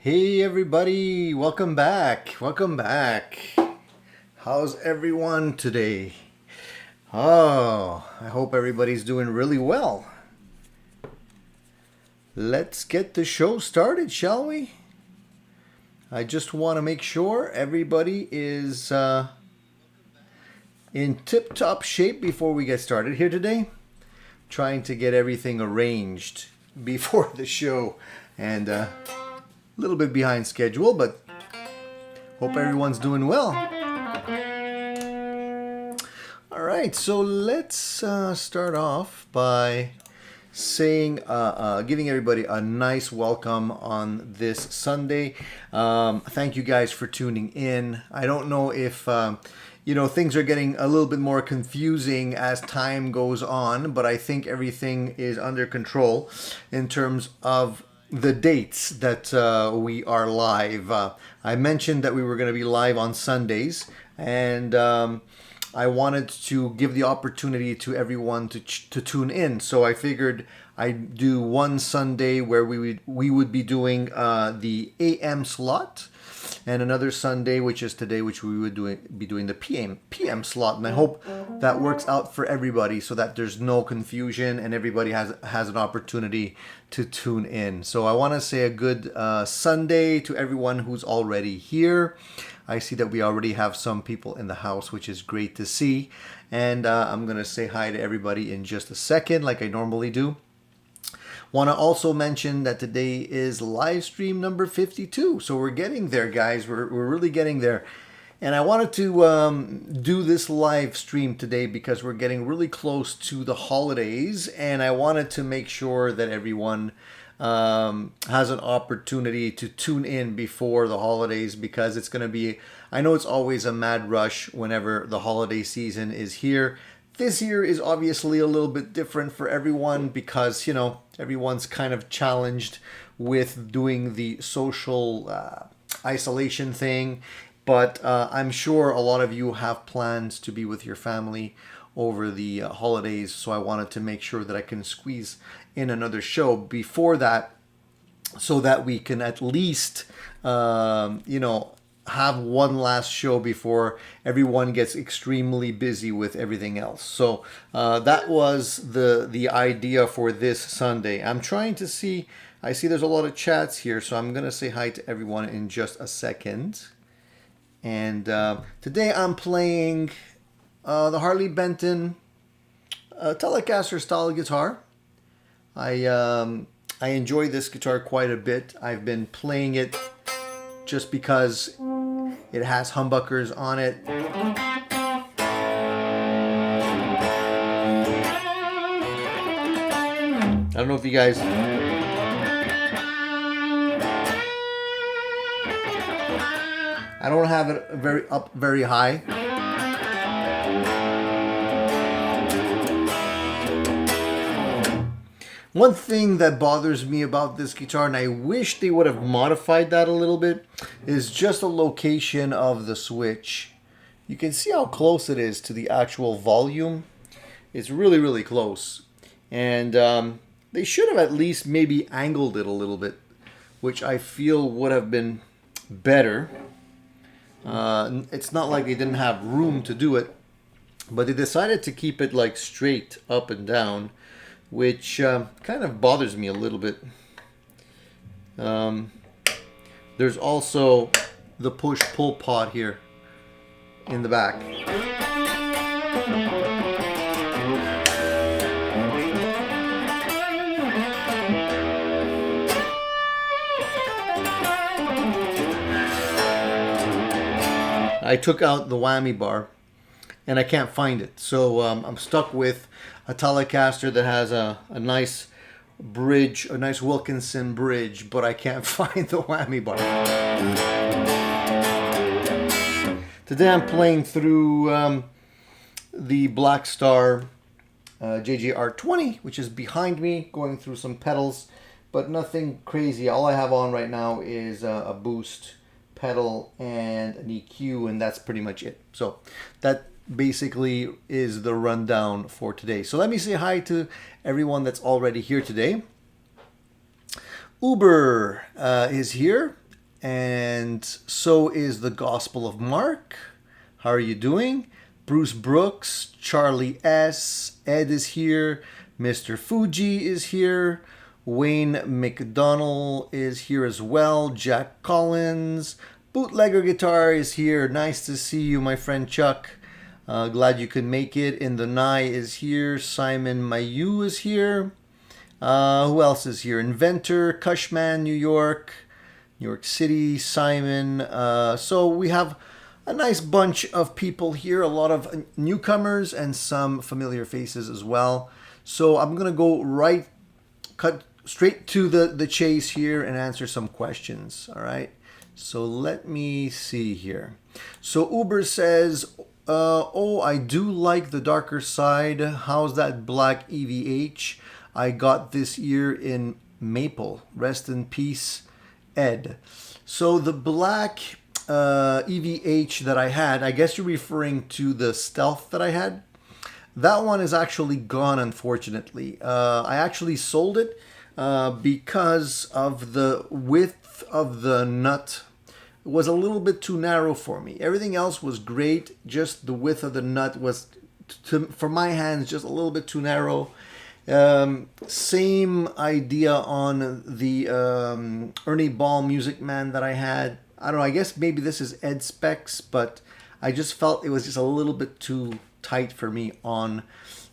Hey everybody, welcome back. Welcome back. How's everyone today? Oh, I hope everybody's doing really well. Let's get the show started, shall we? I just want to make sure everybody is in tip-top shape before we get started here today. Trying to get everything arranged before the show and a little bit behind schedule, but hope everyone's doing well. All right, so let's start off by saying, giving everybody a nice welcome on this Sunday. Thank you guys for tuning in. I don't know if things are getting a little bit more confusing as time goes on, but I think everything is under control in terms of the dates that we are live. I mentioned that we were going to be live on Sundays, and I wanted to give the opportunity to everyone to tune in. So I figured I'd do one Sunday where we would be doing the AM slot, and another Sunday, which is today, which we would be doing the PM slot. And I hope that works out for everybody so that there's no confusion and everybody has an opportunity to tune in. So I want to say a good Sunday to everyone who's already here. I see that we already have some people in the house, which is great to see. And I'm going to say hi to everybody in just a second, like I normally do. Want to also mention that today is live stream number 52. So we're getting there, guys. We're really getting there. And I wanted to do this live stream today because we're getting really close to the holidays. And I wanted to make sure that everyone has an opportunity to tune in before the holidays, because it's going to be, I know it's always a mad rush whenever the holiday season is here. This year is obviously a little bit different for everyone because, everyone's kind of challenged with doing the social isolation thing. But I'm sure a lot of you have plans to be with your family over the holidays. So I wanted to make sure that I can squeeze in another show before that so that we can at least, have one last show before everyone gets extremely busy with everything else. So that was the idea for this Sunday. I'm trying to see, I see there's a lot of chats here, so I'm going to say hi to everyone in just a second. And today I'm playing the Harley Benton Telecaster style guitar. I enjoy this guitar quite a bit. I've been playing it just because it has humbuckers on it. I don't know if you guys... I don't have it very high. One thing that bothers me about this guitar, and I wish they would have modified that a little bit, is just the location of the switch. You can see how close it is to the actual volume. It's really, really close. And they should have at least maybe angled it a little bit, which I feel would have been better. It's not like they didn't have room to do it, but they decided to keep it like straight up and down, which kind of bothers me a little bit. There's also the push-pull pod here in the back. I took out the whammy bar and I can't find it. So I'm stuck with a Telecaster that has a nice bridge, a nice Wilkinson bridge, but I can't find the whammy bar. Today I'm playing through the Black Star JJR20, which is behind me, going through some pedals, but nothing crazy. All I have on right now is a boost pedal and an EQ, and that's pretty much it. So that basically is the rundown for today. So let me say hi to everyone that's already here today. Uber is here. And so is the Gospel of Mark. How are you doing? Bruce Brooks, Charlie S, Ed is here, Mr. Fuji is here, Wayne McDonald is here as well, Jack Collins, Bootlegger Guitar is here. Nice to see you, my friend Chuck. Glad you could make it. In the Nye is here. Simon Mayu is here. Who else is here? Inventor, Cushman, New York City, Simon. So we have a nice bunch of people here, a lot of newcomers and some familiar faces as well. So I'm going to go cut straight to the chase here and answer some questions. All right. So let me see here. So Uber says, oh, I do like the darker side. How's that black EVH? I got this year in maple. Rest in peace, Ed. So the black EVH that I had, I guess you're referring to the Stealth that I had. That one is actually gone, unfortunately. I actually sold it because of the width of the nut. It was a little bit too narrow for me. Everything else was great. Just the width of the nut was, for my hands, just a little bit too narrow. Same idea on the Ernie Ball Music Man that I had. I don't know, I guess maybe this is Ed specs, but I just felt it was just a little bit too tight for me on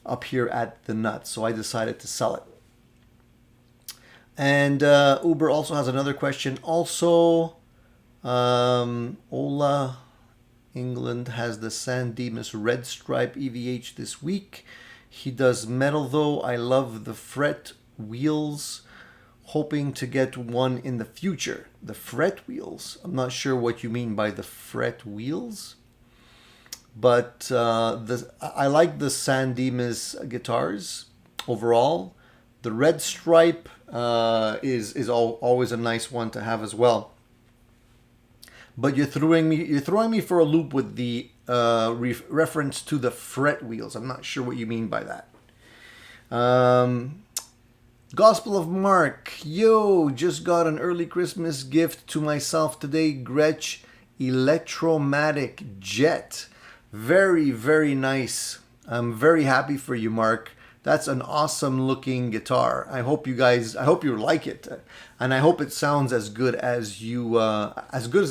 up here at the nut, so I decided to sell it. And Uber also has another question. Also, Ola England has the San Dimas Red Stripe EVH this week. He does metal though. I love the fret wheels. Hoping to get one in the future. The fret wheels. I'm not sure what you mean by the fret wheels. But I like the San Dimas guitars overall. The Red Stripe is always a nice one to have as well. But you're throwing me for a loop with the reference to the fret wheels. I'm not sure what you mean by that. Gospel of Mark. Yo, just got an early Christmas gift to myself today. Gretsch Electromatic Jet. Very, very nice. I'm very happy for you, Mark. That's an awesome looking guitar. I hope you like it. And I hope it sounds as good as it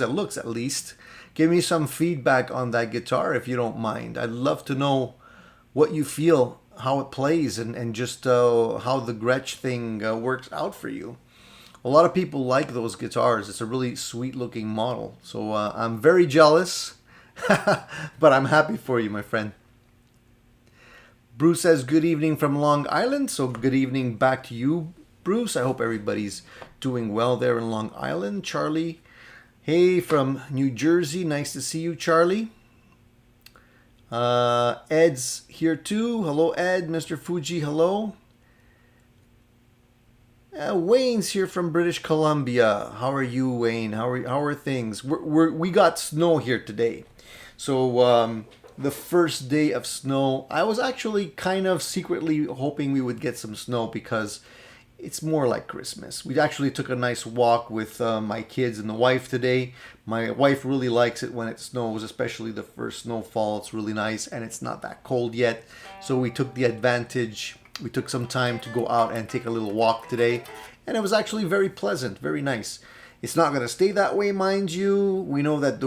looks at least. Give me some feedback on that guitar if you don't mind. I'd love to know what you feel, how it plays, and just how the Gretsch thing works out for you. A lot of people like those guitars. It's a really sweet looking model. So I'm very jealous, but I'm happy for you, my friend. Bruce says good evening from Long Island. So good evening back to you, Bruce. I hope everybody's doing well there in Long Island. Charlie, hey, from New Jersey. Nice to see you, Charlie. Ed's here too. Hello, Ed. Mr. Fuji, hello. Wayne's here from British Columbia. How are you, Wayne? How are things? We got snow here today. So the first day of snow, I was actually kind of secretly hoping we would get some snow because it's more like Christmas. We actually took a nice walk with my kids and the wife today. My wife really likes it when it snows, especially the first snowfall. It's really nice and it's not that cold yet. So we took the advantage. We took some time to go out and take a little walk today. And it was actually very pleasant, very nice. It's not going to stay that way, mind you. We know that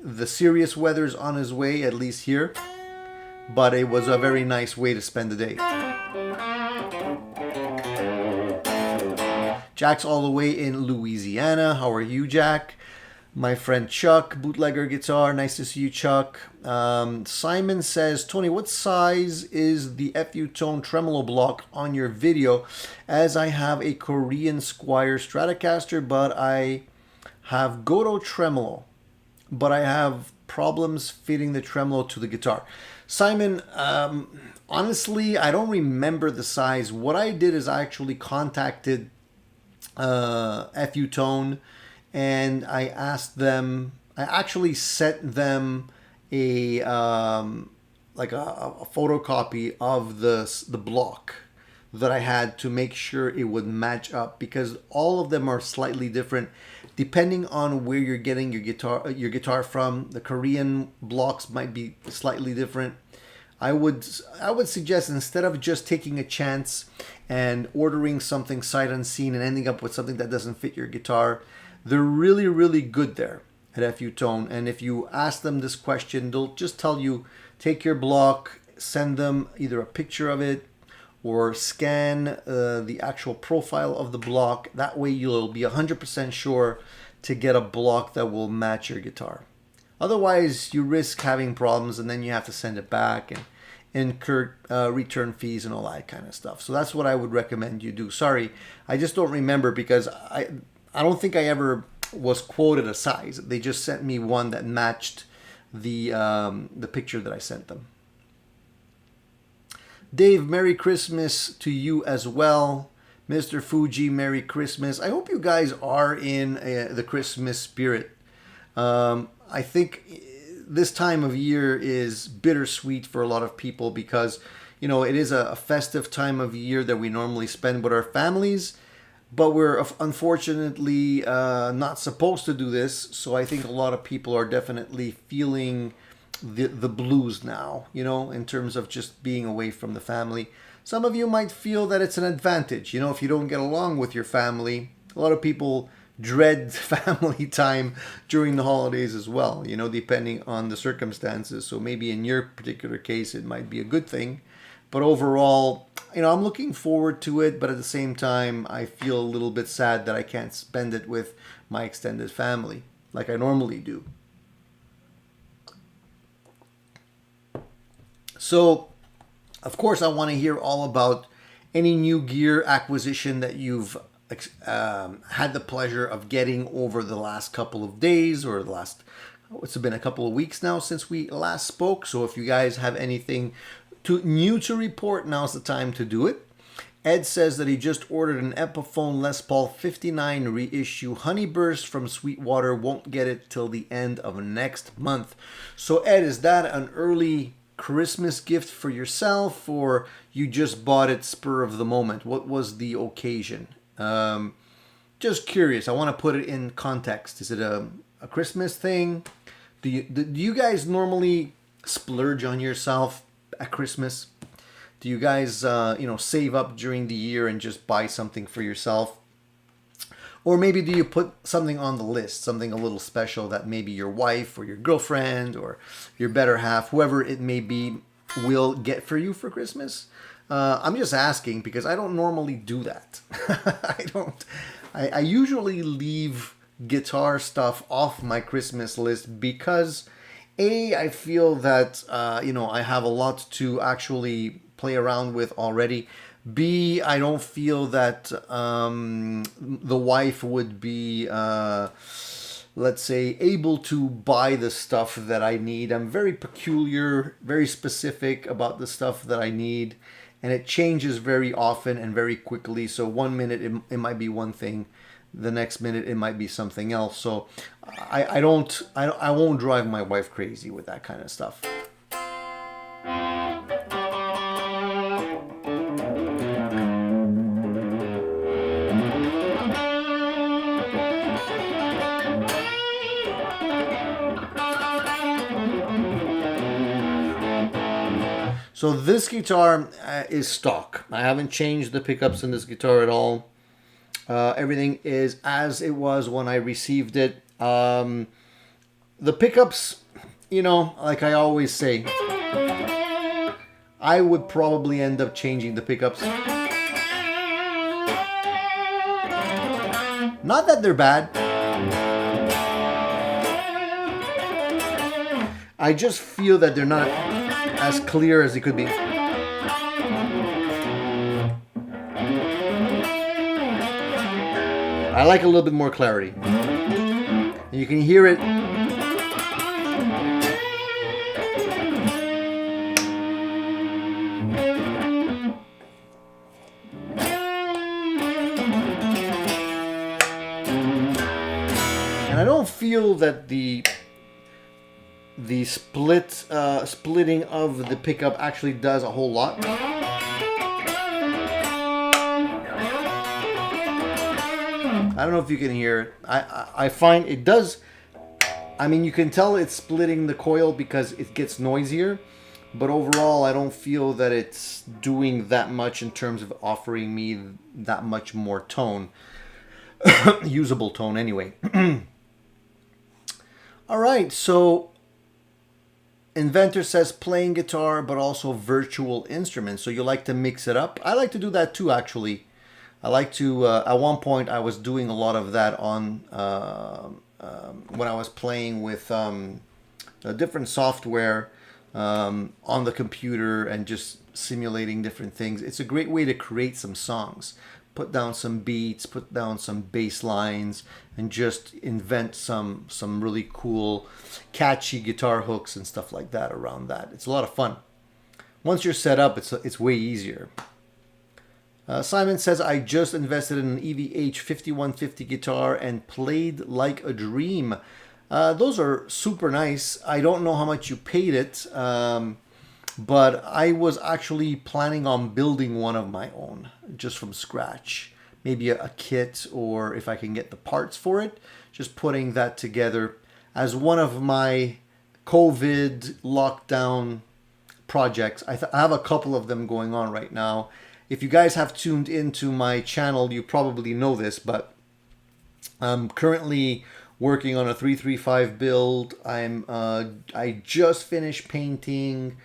the serious weather's on its way, at least here. But it was a very nice way to spend the day. Jack's all the way in Louisiana. How are you, Jack? My friend Chuck, Bootlegger Guitar. Nice to see you, Chuck. Simon says, Tony, what size is the FU Tone tremolo block on your video? As I have a Korean Squire Stratocaster, but I have Goto tremolo. But I have problems fitting the tremolo to the guitar. Simon, honestly, I don't remember the size. What I did is I actually contacted FU Tone and I asked them, I actually sent them a photocopy of the block, that I had to make sure it would match up, because all of them are slightly different depending on where you're getting your guitar from. The Korean blocks might be slightly different. I would suggest, instead of just taking a chance and ordering something sight unseen and ending up with something that doesn't fit your guitar, they're really, really good there at FU Tone. And if you ask them this question, they'll just tell you, take your block, send them either a picture of it or scan the actual profile of the block. That way you'll be 100% sure to get a block that will match your guitar. Otherwise, you risk having problems, and then you have to send it back and incur return fees and all that kind of stuff. So that's what I would recommend you do. Sorry, I just don't remember, because I don't think I ever was quoted a size. They just sent me one that matched the picture that I sent them. Dave, Merry Christmas to you as well. Mr. Fuji, Merry Christmas. I hope you guys are in the Christmas spirit. I think this time of year is bittersweet for a lot of people, because, you know, it is a festive time of year that we normally spend with our families, but we're unfortunately not supposed to do this. So I think a lot of people are definitely feeling the blues now, you know, in terms of just being away from the family. Some of you might feel that it's an advantage, you know, if you don't get along with your family. A lot of people dread family time during the holidays as well, you know, depending on the circumstances. So maybe in your particular case, it might be a good thing. But overall, you know, I'm looking forward to it. But at the same time, I feel a little bit sad that I can't spend it with my extended family like I normally do. So, of course, I want to hear all about any new gear acquisition that you've had the pleasure of getting over the last couple of days, or the last, it's been a couple of weeks now since we last spoke. So if you guys have anything new to report, now's the time to do it. Ed says that he just ordered an Epiphone Les Paul 59 reissue Honeyburst from Sweetwater. Won't get it till the end of next month. So Ed, is that an early Christmas gift for yourself, or you just bought it spur of the moment? What was the occasion? Just curious. I want to put it in context. Is it a Christmas thing? Do you guys normally splurge on yourself at Christmas? Do you guys save up during the year and just buy something for yourself? Or maybe do you put something on the list, something a little special that maybe your wife or your girlfriend or your better half, whoever it may be, will get for you for Christmas? I'm just asking because I don't normally do that. I usually leave guitar stuff off my Christmas list because I feel that I have a lot to actually play around with already. B, I don't feel that the wife would be, let's say, able to buy the stuff that I need. I'm very peculiar, very specific about the stuff that I need, and it changes very often and very quickly. So one minute it might be one thing, the next minute it might be something else. So I won't drive my wife crazy with that kind of stuff. So this guitar is stock. I haven't changed the pickups in this guitar at all. Everything is as it was when I received it. The pickups, like I always say, I would probably end up changing the pickups. Not that they're bad. I just feel that they're not as clear as it could be. I like a little bit more clarity. You can hear it. And I don't feel that the splitting of the pickup actually does a whole lot. I don't know if you can hear it. I find it does. I mean, you can tell it's splitting the coil because it gets noisier. But overall, I don't feel that it's doing that much in terms of offering me that much more tone. Usable tone anyway. All right, so Inventor says playing guitar, but also virtual instruments. So you like to mix it up? I like to do that too, actually. I like to, at one point I was doing a lot of that on, when I was playing with a different software on the computer and just simulating different things. It's a great way to create some songs. Put down some beats, put down some bass lines, and just invent some really cool, catchy guitar hooks and stuff like that around that. It's a lot of fun. Once you're set up, it's way easier. Simon says, I just invested in an EVH 5150 guitar and played like a dream. Those are super nice. I don't know how much you paid it, but I was actually planning on building one of my own, just from scratch. Maybe a kit, or if I can get the parts for it, just putting that together as one of my COVID lockdown projects. I have a couple of them going on right now. If you guys have tuned into my channel, you probably know this, but I'm currently working on a 335 build. I just finished painting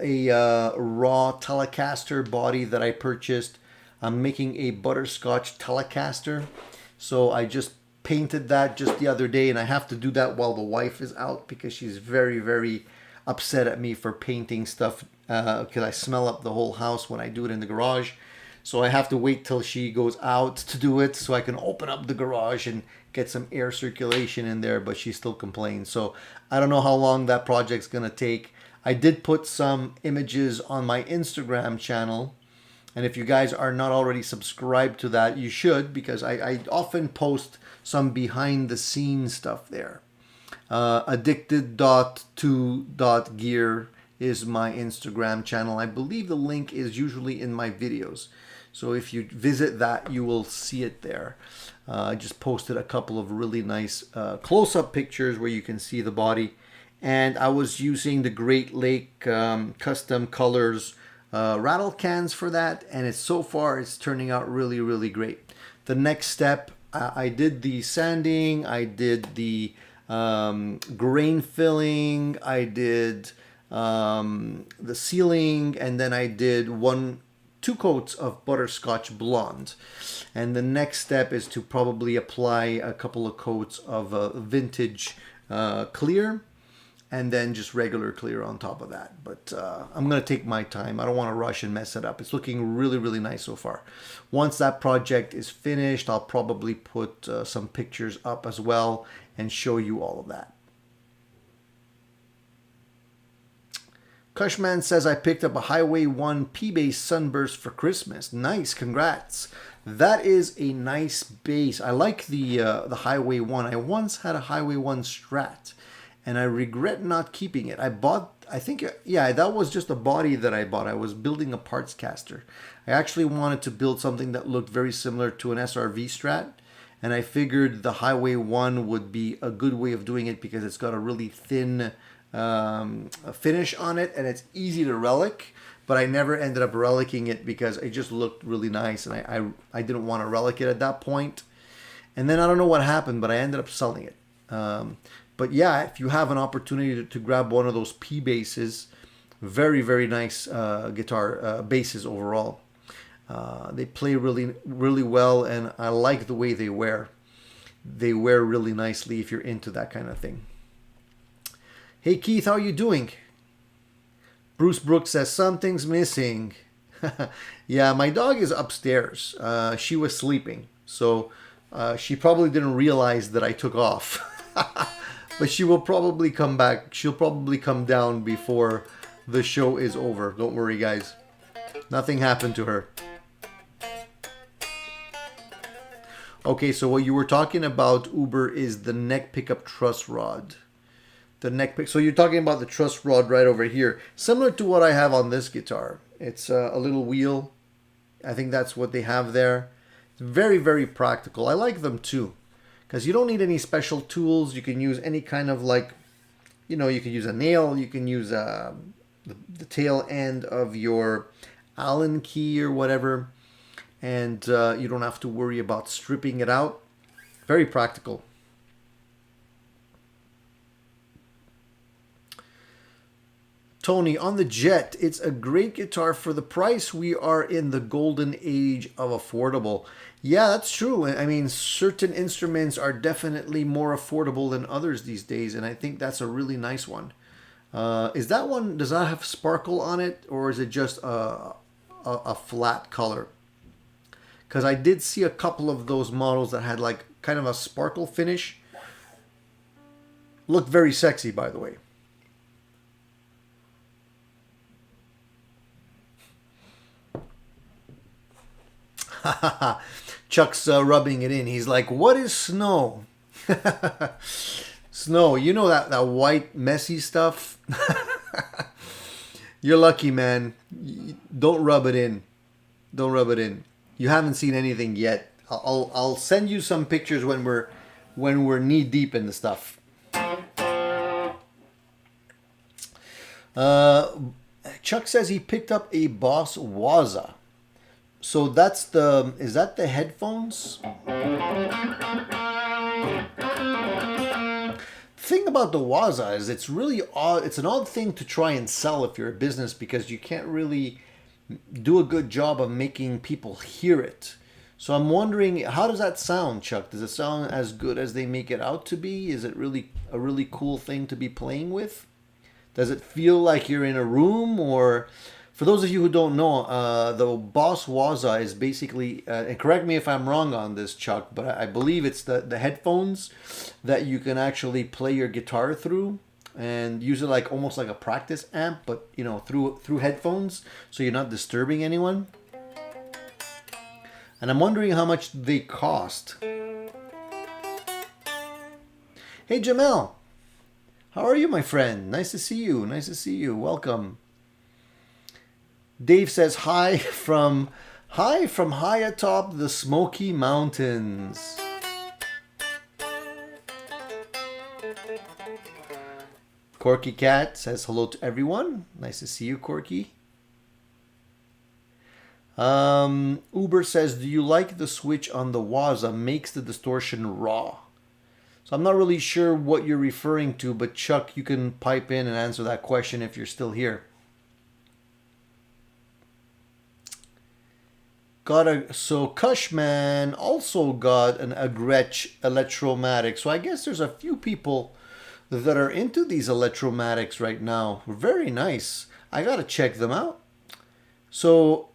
a raw Telecaster body that I purchased. I'm making a butterscotch Telecaster, so I just painted that just the other day, and I have to do that while the wife is out because she's very, very upset at me for painting stuff because I smell up the whole house when I do it in the garage. So I have to wait till she goes out to do it so I can open up the garage and get some air circulation in there, but she still complains. So I don't know how long that project's gonna take. I did put some images on my Instagram channel, and if you guys are not already subscribed to that, you should, because I often post some behind the scenes stuff there. Addicted.to.gear is my Instagram channel. I believe the link is usually in my videos. So if you visit that, you will see it there. I just posted a couple of really nice close-up pictures where you can see the body. And I was using the Great Lake Custom Colors rattle cans for that. And so far, it's turning out really, really great. The next step, I did the sanding. I did the grain filling. I did the sealing. And then I did two coats of butterscotch blonde, and the next step is to probably apply a couple of coats of vintage clear, and then just regular clear on top of that. But I'm gonna take my time. I don't want to rush and mess it up. It's looking really, really nice so far. Once that project is finished, I'll probably put some pictures up as well and show you all of that. Cushman says, I picked up a Highway 1 P-Bass Sunburst for Christmas. Nice, congrats. That is a nice bass. I like the Highway 1. I once had a Highway 1 Strat, and I regret not keeping it. I think, yeah, that was just a body that I bought. I was building a parts caster. I actually wanted to build something that looked very similar to an SRV Strat, and I figured the Highway 1 would be a good way of doing it because it's got a really thin finish on it, and it's easy to relic, but I never ended up relicking it because it just looked really nice, and I didn't want to relic it at that point. And then I don't know what happened, but I ended up selling it. But yeah, if you have an opportunity to grab one of those P basses, very, very nice guitar basses overall. They play really, really well, and I like the way they wear. They wear really nicely if you're into that kind of thing. Hey Keith, how are you doing? Bruce Brooks says, something's missing. Yeah, my dog is upstairs. She was sleeping, so she probably didn't realize that I took off. But she will probably come back. She'll probably come down before the show is over. Don't worry, guys. Nothing happened to her. Okay, so what you were talking about, Uber, is the neck pickup truss rod. The neck pick. So you're talking about the truss rod right over here, similar to what I have on this guitar. It's a little wheel. I think that's what they have there. It's very, very practical. I like them too, because you don't need any special tools. You can use any kind of like, you can use a nail, you can use the tail end of your Allen key or whatever, and you don't have to worry about stripping it out. Very practical. Tony, on the Jet, it's a great guitar for the price. We are in the golden age of affordable. Yeah, that's true. I mean, certain instruments are definitely more affordable than others these days, and I think that's a really nice one. Is that one, does that have sparkle on it, or is it just a flat color? Because I did see a couple of those models that had like kind of a sparkle finish. Looked very sexy, by the way. Chuck's rubbing it in. He's like, what is snow? Snow, you know that white messy stuff? You're lucky, man. Don't rub it in. Don't rub it in. You haven't seen anything yet. I'll send you some pictures when we're knee deep in the stuff. Chuck says he picked up a Boss Waza. So is that the headphones? The thing about the Waza is it's really odd. It's an odd thing to try and sell if you're a business, because you can't really do a good job of making people hear it. So I'm wondering, how does that sound, Chuck? Does it sound as good as they make it out to be? Is it really a really cool thing to be playing with? Does it feel like you're in a room? Or for those of you who don't know, the Boss Waza is basically, and correct me if I'm wrong on this, Chuck, but I believe it's the headphones that you can actually play your guitar through and use it like almost like a practice amp, but through headphones, so you're not disturbing anyone. And I'm wondering how much they cost. Hey Jamel, how are you, my friend? Nice to see you. Nice to see you. Welcome. Dave says hi from high atop the Smoky Mountains. Corky Cat says hello to everyone. Nice to see you, Corky. Uber says, do you like the switch on the Waza? Makes the distortion raw. So I'm not really sure what you're referring to, but Chuck, you can pipe in and answer that question if you're still here. So Cushman also got a Gretsch Electromatic. So I guess there's a few people that are into these Electromatics right now. Very nice. I gotta check them out. So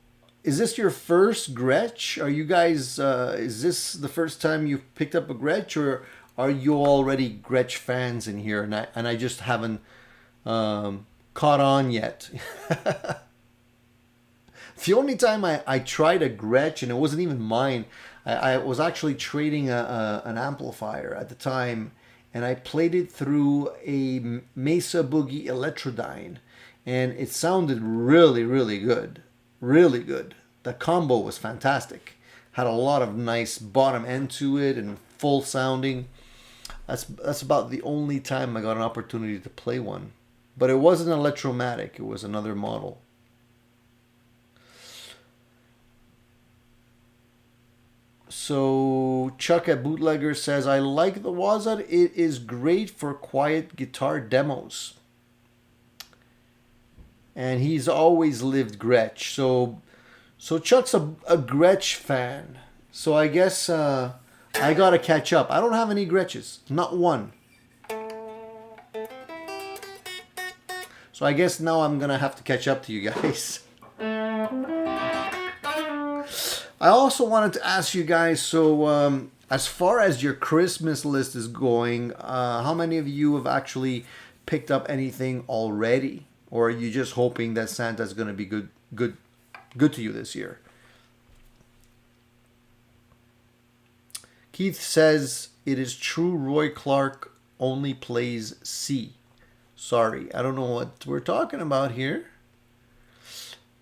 is this your first Gretsch? Are you guys, is this the first time you've picked up a Gretsch, or are you already Gretsch fans in here and I just haven't caught on yet? The only time I tried a Gretsch, and it wasn't even mine, I was actually trading an amplifier at the time, and I played it through a Mesa Boogie Electrodyne, and it sounded really, really good. Really good. The combo was fantastic. Had a lot of nice bottom end to it and full sounding. That's about the only time I got an opportunity to play one. But it wasn't an Electromatic, it was another model. So Chuck at Bootlegger says, I like the Waza. It is great for quiet guitar demos. And he's always lived Gretsch. So Chuck's a Gretsch fan. So I guess I gotta catch up. I don't have any Gretches. Not one. So I guess now I'm gonna have to catch up to you guys. I also wanted to ask you guys, so as far as your Christmas list is going, how many of you have actually picked up anything already? Or are you just hoping that Santa's going to be good to you this year? Keith says, it is true Roy Clark only plays C. Sorry, I don't know what we're talking about here.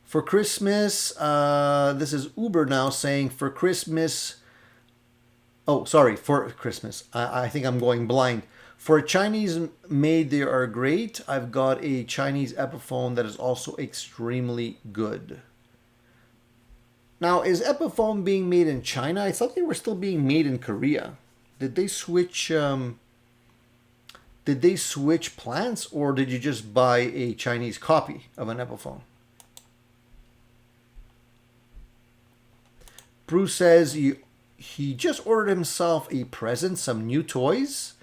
For Christmas, this is Uber now saying for Christmas. Oh, sorry, for Christmas. I think I'm going blind. For Chinese made, they are great. I've got a Chinese Epiphone that is also extremely good. Now, is Epiphone being made in China? I thought they were still being made in Korea. Did they switch? Did they switch plants, or did you just buy a Chinese copy of an Epiphone? Bruce says he just ordered himself a present, some new toys,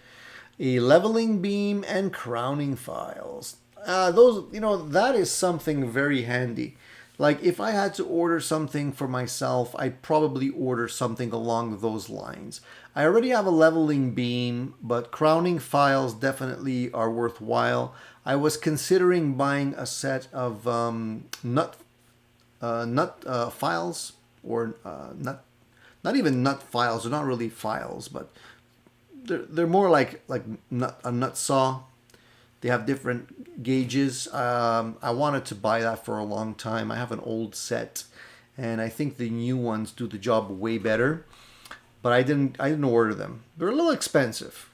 a leveling beam, and crowning files. Those, that is something very handy. Like if I had to order something for myself, I'd probably order something along those lines. I already have a leveling beam, but crowning files definitely are worthwhile. I was considering buying a set of nut files, or not even nut files. They're not really files, but they're more like a nut saw. They have different gauges. I wanted to buy that for a long time. I have an old set, and I think the new ones do the job way better. But I didn't order them. They're a little expensive.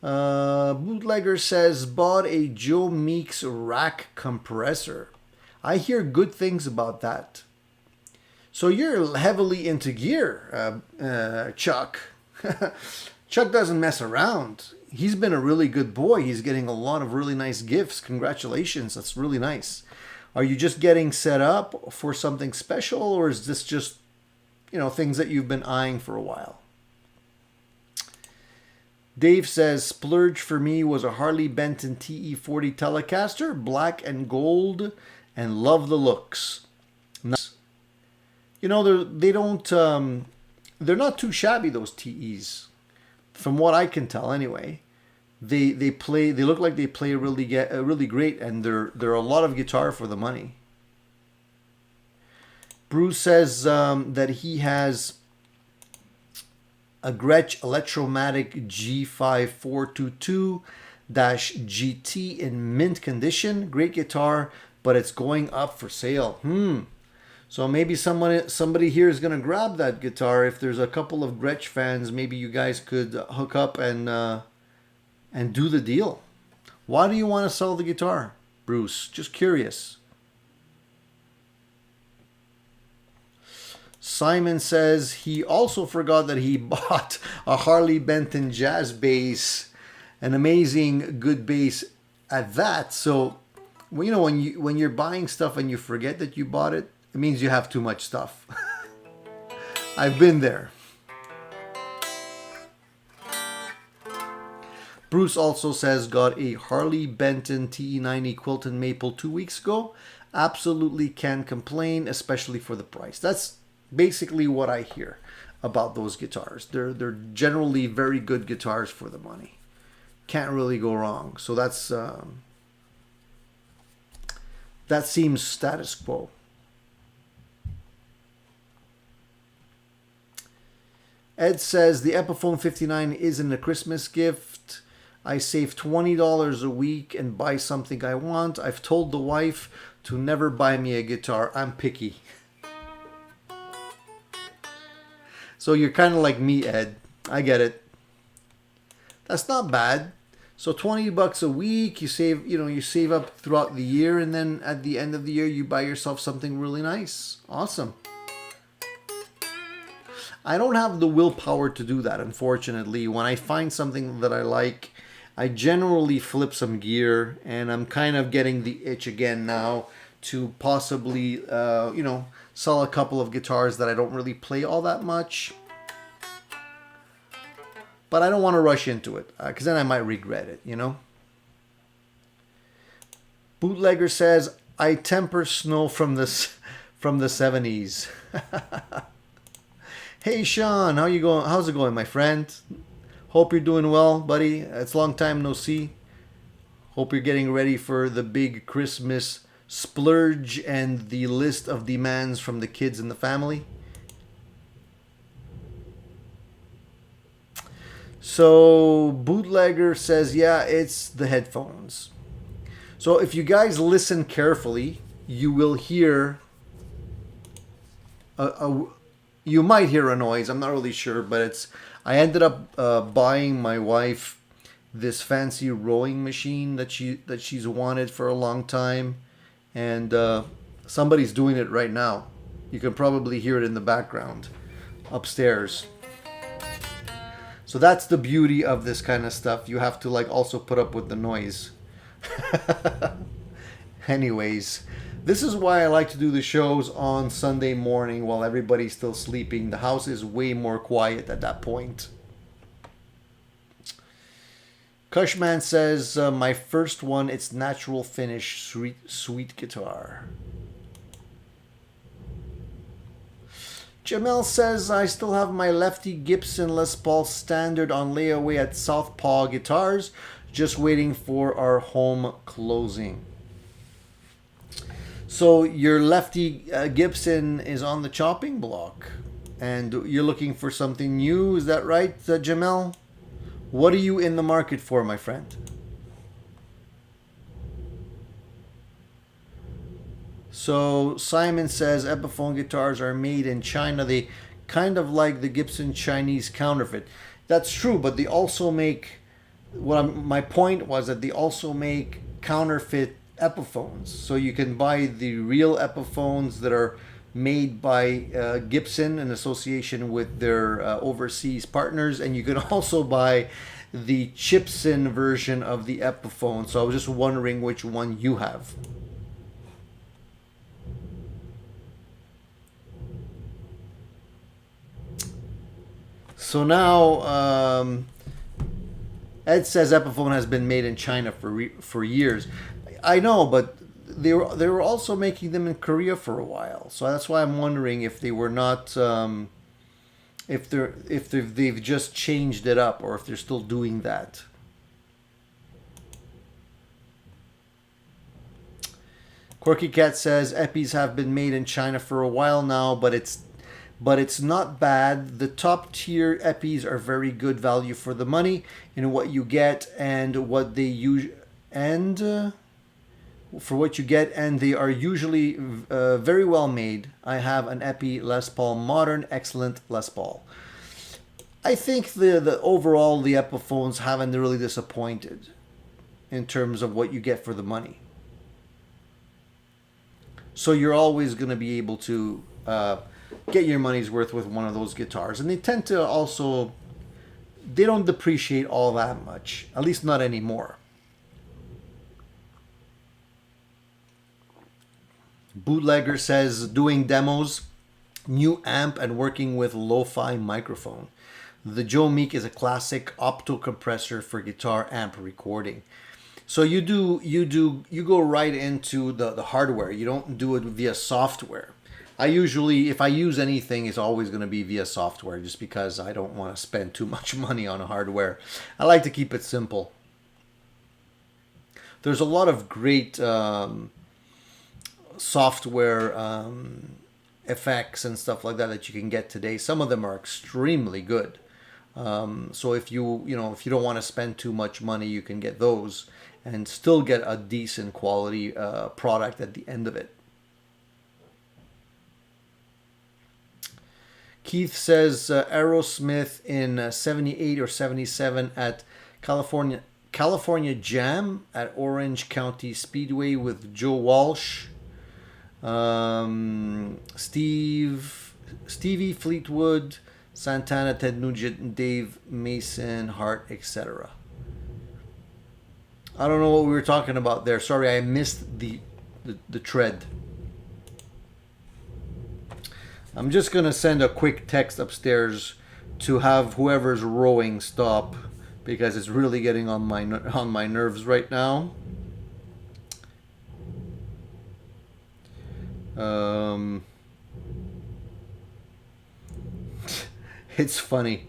Bootlegger says bought a Joe Meeks rack compressor. I hear good things about that. So you're heavily into gear, Chuck. Chuck doesn't mess around. He's been a really good boy. He's getting a lot of really nice gifts. Congratulations. That's really nice. Are you just getting set up for something special, or is this just, things that you've been eyeing for a while? Dave says, splurge for me was a Harley Benton TE40 Telecaster, black and gold, and love the looks. Nice. They're not too shabby, those TEs. From what I can tell, anyway, they look like they play really great, and they're a lot of guitar for the money. Bruce says that he has a Gretsch Electromatic G5422-GT in mint condition. Great guitar, but it's going up for sale. So maybe somebody here is going to grab that guitar. If there's a couple of Gretsch fans, maybe you guys could hook up and do the deal. Why do you want to sell the guitar, Bruce? Just curious. Simon says he also forgot that he bought a Harley Benton jazz bass, an amazing good bass at that. So, when you're buying stuff and you forget that you bought it, it means you have too much stuff. I've been there. Bruce also says got a Harley Benton TE90 Quilton Maple 2 weeks ago. Absolutely can't complain, especially for the price. That's basically what I hear about those guitars. They're generally very good guitars for the money. Can't really go wrong. So that seems status quo. Ed says the Epiphone 59 isn't a Christmas gift. I save $20 a week and buy something I want. I've told the wife to never buy me a guitar. I'm picky. So you're kind of like me, Ed. I get it. That's not bad. So $20 a week, you save up throughout the year, and then at the end of the year you buy yourself something really nice. Awesome. I don't have the willpower to do that, unfortunately. When I find something that I like, I generally flip some gear, and I'm kind of getting the itch again now to possibly, sell a couple of guitars that I don't really play all that much. But I don't want to rush into it, because then I might regret it, Bootlegger says, I temper snow from the 70s. Hey Sean, how you going? How's it going, my friend? Hope you're doing well, buddy. It's a long time no see. Hope you're getting ready for the big Christmas splurge and the list of demands from the kids and the family. So Bootlegger says, yeah, it's the headphones. So if you guys listen carefully, you will hear you might hear a noise. I'm not really sure, but it's. I ended up buying my wife this fancy rowing machine that she's wanted for a long time, and somebody's doing it right now. You can probably hear it in the background upstairs. So that's the beauty of this kind of stuff. You have to like also put up with the noise. Anyways, this is why I like to do the shows on Sunday morning while everybody's still sleeping. The house is way more quiet at that point. Cushman says, my first one, it's natural finish, sweet guitar. Jamel says, I still have my lefty Gibson Les Paul standard on layaway at Southpaw Guitars, just waiting for our home closing. So your lefty Gibson is on the chopping block, and you're looking for something new, is that right, Jamel? What are you in the market for, my friend? So Simon says Epiphone guitars are made in China. They kind of like the Gibson Chinese counterfeit. That's true, but they also make, my point was that they also make counterfeit Epiphones. So you can buy the real Epiphones that are made by Gibson in association with their overseas partners, and you can also buy the Chipson version of the Epiphone. So I was just wondering which one you have. So now Ed says Epiphone has been made in China for years. I know, but they were also making them in Korea for a while. So that's why I'm wondering if they were not if they've just changed it up, or if they're still doing that. Quirky Cat says Epis have been made in China for a while now, but it's not bad. The top tier Epis are very good value for the money in what you get and what they use, and for what you get, and they are usually very well made. I have an Epi Les Paul Modern, excellent Les Paul. I think the overall the Epiphones haven't really disappointed in terms of what you get for the money. So you're always going to be able to get your money's worth with one of those guitars, and they tend to also, they don't depreciate all that much, at least not anymore. Bootlegger says doing demos, new amp, and working with lo-fi microphone. The Joe Meek is a classic opto compressor for guitar amp recording. So you go right into the hardware. You don't do it via software. I usually, if I use anything, it's always going to be via software, just because I don't want to spend too much money on hardware. I like to keep it simple. There's a lot of great software effects and stuff like that you can get today. Some of them are extremely good. So if you don't want to spend too much money, you can get those and still get a decent quality product at the end of it. Keith says Aerosmith in 78 or 77 at California Jam at Orange County Speedway with Joe Walsh, Stevie Fleetwood, Santana, Ted Nugent, Dave Mason, Hart, etc. I don't know what we were talking about there. Sorry, I missed the tread. I'm just going to send a quick text upstairs to have whoever's rowing stop, because it's really getting on my nerves right now. It's funny.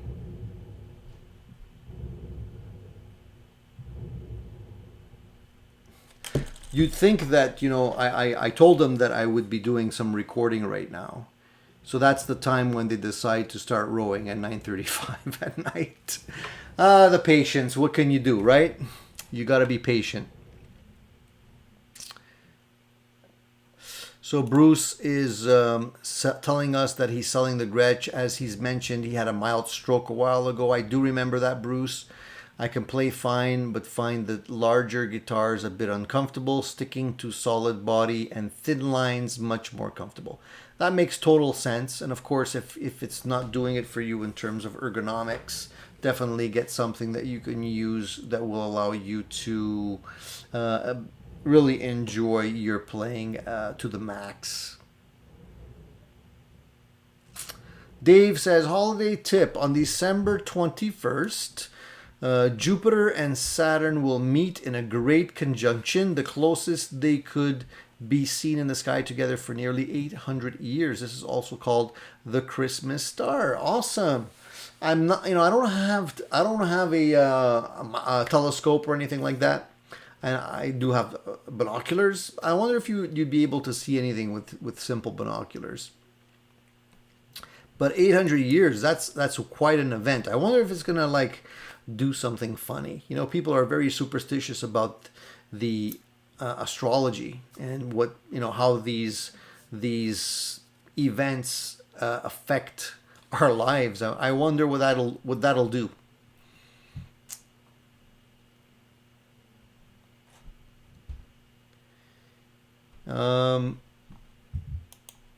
You'd think that, I told them that I would be doing some recording right now. So that's the time when they decide to start rowing at 9:35 at night. The patience, what can you do, right? You got to be patient. So Bruce is telling us that he's selling the Gretsch. As he's mentioned, he had a mild stroke a while ago. I do remember that, Bruce. I can play fine, but find the larger guitars a bit uncomfortable. Sticking to solid body and thin lines much more comfortable. That makes total sense. And of course, if it's not doing it for you in terms of ergonomics, definitely get something that you can use that will allow you to really enjoy your playing to the max. Dave says, holiday tip: on December 21st, Jupiter and Saturn will meet in a great conjunction, the closest they could be seen in the sky together for nearly 800 years. This is also called the Christmas star. Awesome. I'm not, I don't have a telescope or anything like that. And I do have binoculars. I wonder if you'd be able to see anything with simple binoculars. But 800 years, that's quite an event. I wonder if it's gonna like do something funny. People are very superstitious about the astrology and what how these events affect our lives. I wonder what that'll do.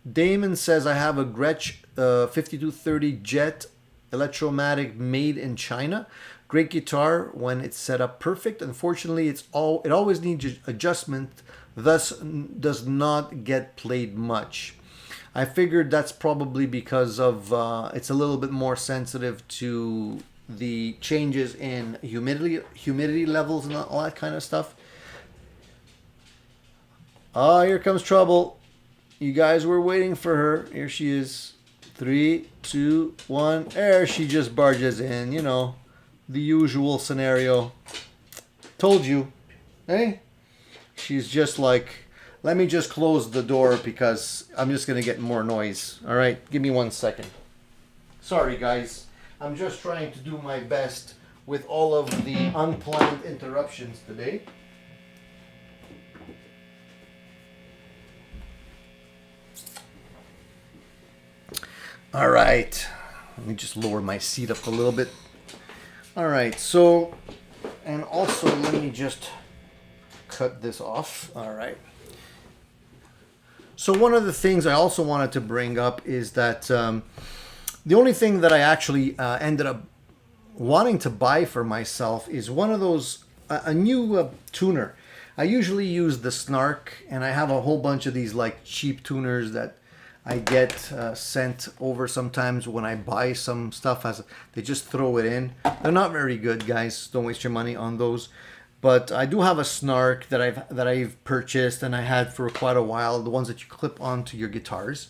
Damon says, I have a Gretsch 5230 Jet Electromatic made in China. Great guitar when it's set up perfect. Unfortunately, it always needs adjustment, thus does not get played much. I figured that's probably because of it's a little bit more sensitive to the changes in humidity levels and all that kind of stuff. Oh, here comes trouble. You guys were waiting for her. Here she is. 3, 2, 1. There she just barges in. The usual scenario. Told you. Hey? She's just like, let me just close the door because I'm just going to get more noise. All right, give me 1 second. Sorry, guys. I'm just trying to do my best with all of the unplanned interruptions today. All right, let me just lower my seat up a little bit. All right, so, and also let me just cut this off. All right. So one of the things I also wanted to bring up is that the only thing that I actually ended up wanting to buy for myself is one of those, a new tuner. I usually use the Snark, and I have a whole bunch of these like cheap tuners that I get sent over sometimes when I buy some stuff. They just throw it in. They're not very good, guys. Don't waste your money on those. But I do have a Snark that I've purchased and I had for quite a while. The ones that you clip onto your guitars.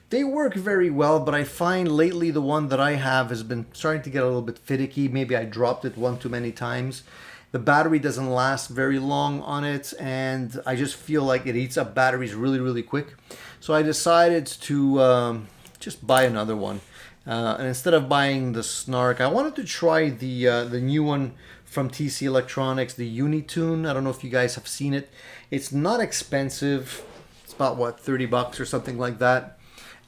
They work very well, but I find lately the one that I have has been starting to get a little bit finicky. Maybe I dropped it one too many times. The battery doesn't last very long on it, and I just feel like it eats up batteries really, really quick. So I decided to just buy another one. And instead of buying the Snark, I wanted to try the new one from TC Electronics, the Unitune. I don't know if you guys have seen it. It's not expensive. It's about, what, 30 bucks or something like that.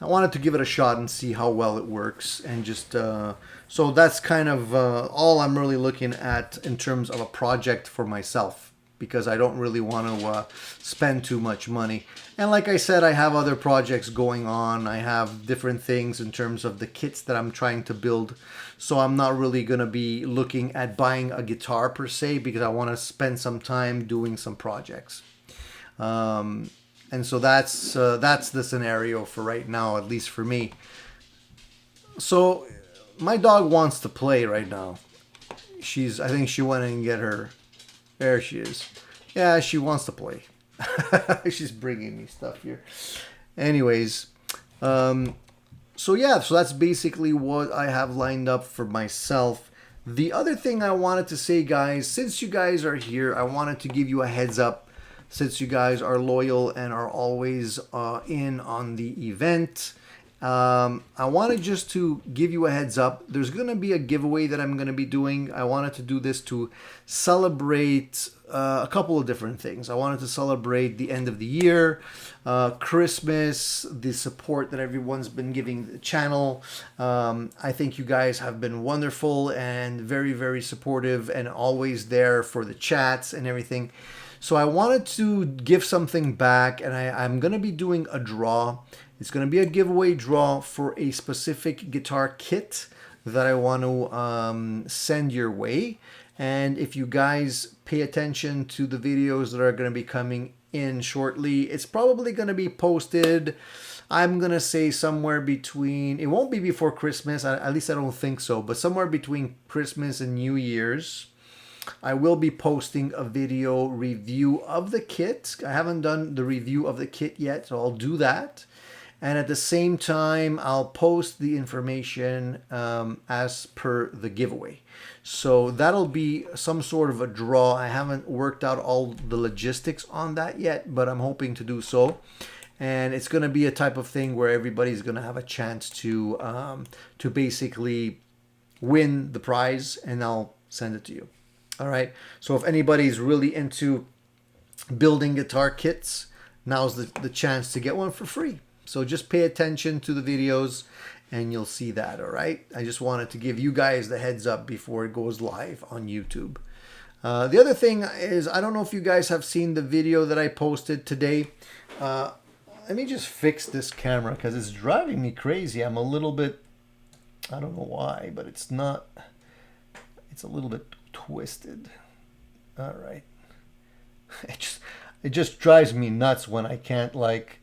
I wanted to give it a shot and see how well it works, and just so that's kind of all I'm really looking at in terms of a project for myself, because I don't really want to spend too much money. And like I said, I have other projects going on. I have different things in terms of the kits that I'm trying to build, so I'm not really going to be looking at buying a guitar per se, because I want to spend some time doing some projects. And so that's the scenario for right now, at least for me. So my dog wants to play right now. I think she went and get her. There she is. Yeah, she wants to play. She's bringing me stuff here. Anyways, so that's basically what I have lined up for myself. The other thing I wanted to say, guys, since you guys are here, I wanted to give you a heads up. Since you guys are loyal and are always in on the event, I wanted just to give you a heads up. There's going to be a giveaway that I'm going to be doing. I wanted to do this to celebrate a couple of different things. I wanted to celebrate the end of the year, Christmas, the support that everyone's been giving the channel. I think you guys have been wonderful and very, very supportive and always there for the chats and everything. So I wanted to give something back, and I'm going to be doing a draw. It's going to be a giveaway draw for a specific guitar kit that I want to send your way. And if you guys pay attention to the videos that are going to be coming in shortly, it's probably going to be posted, I'm going to say somewhere between, it won't be before Christmas, at least I don't think so, but somewhere between Christmas and New Year's. I will be posting a video review of the kit. I haven't done the review of the kit yet, so I'll do that. And at the same time, I'll post the information as per the giveaway. So that'll be some sort of a draw. I haven't worked out all the logistics on that yet, but I'm hoping to do so. And it's going to be a type of thing where everybody's going to have a chance to basically win the prize, and I'll send it to you. All right. So if anybody's really into building guitar kits, now's the chance to get one for free. So just pay attention to the videos and you'll see that. All right. I just wanted to give you guys the heads up before it goes live on YouTube. The other thing is, I don't know if you guys have seen the video that I posted today. Let me just fix this camera because it's driving me crazy. I'm a little bit, I don't know why, but it's not, it's a little bit twisted. All right. It just drives me nuts when I can't like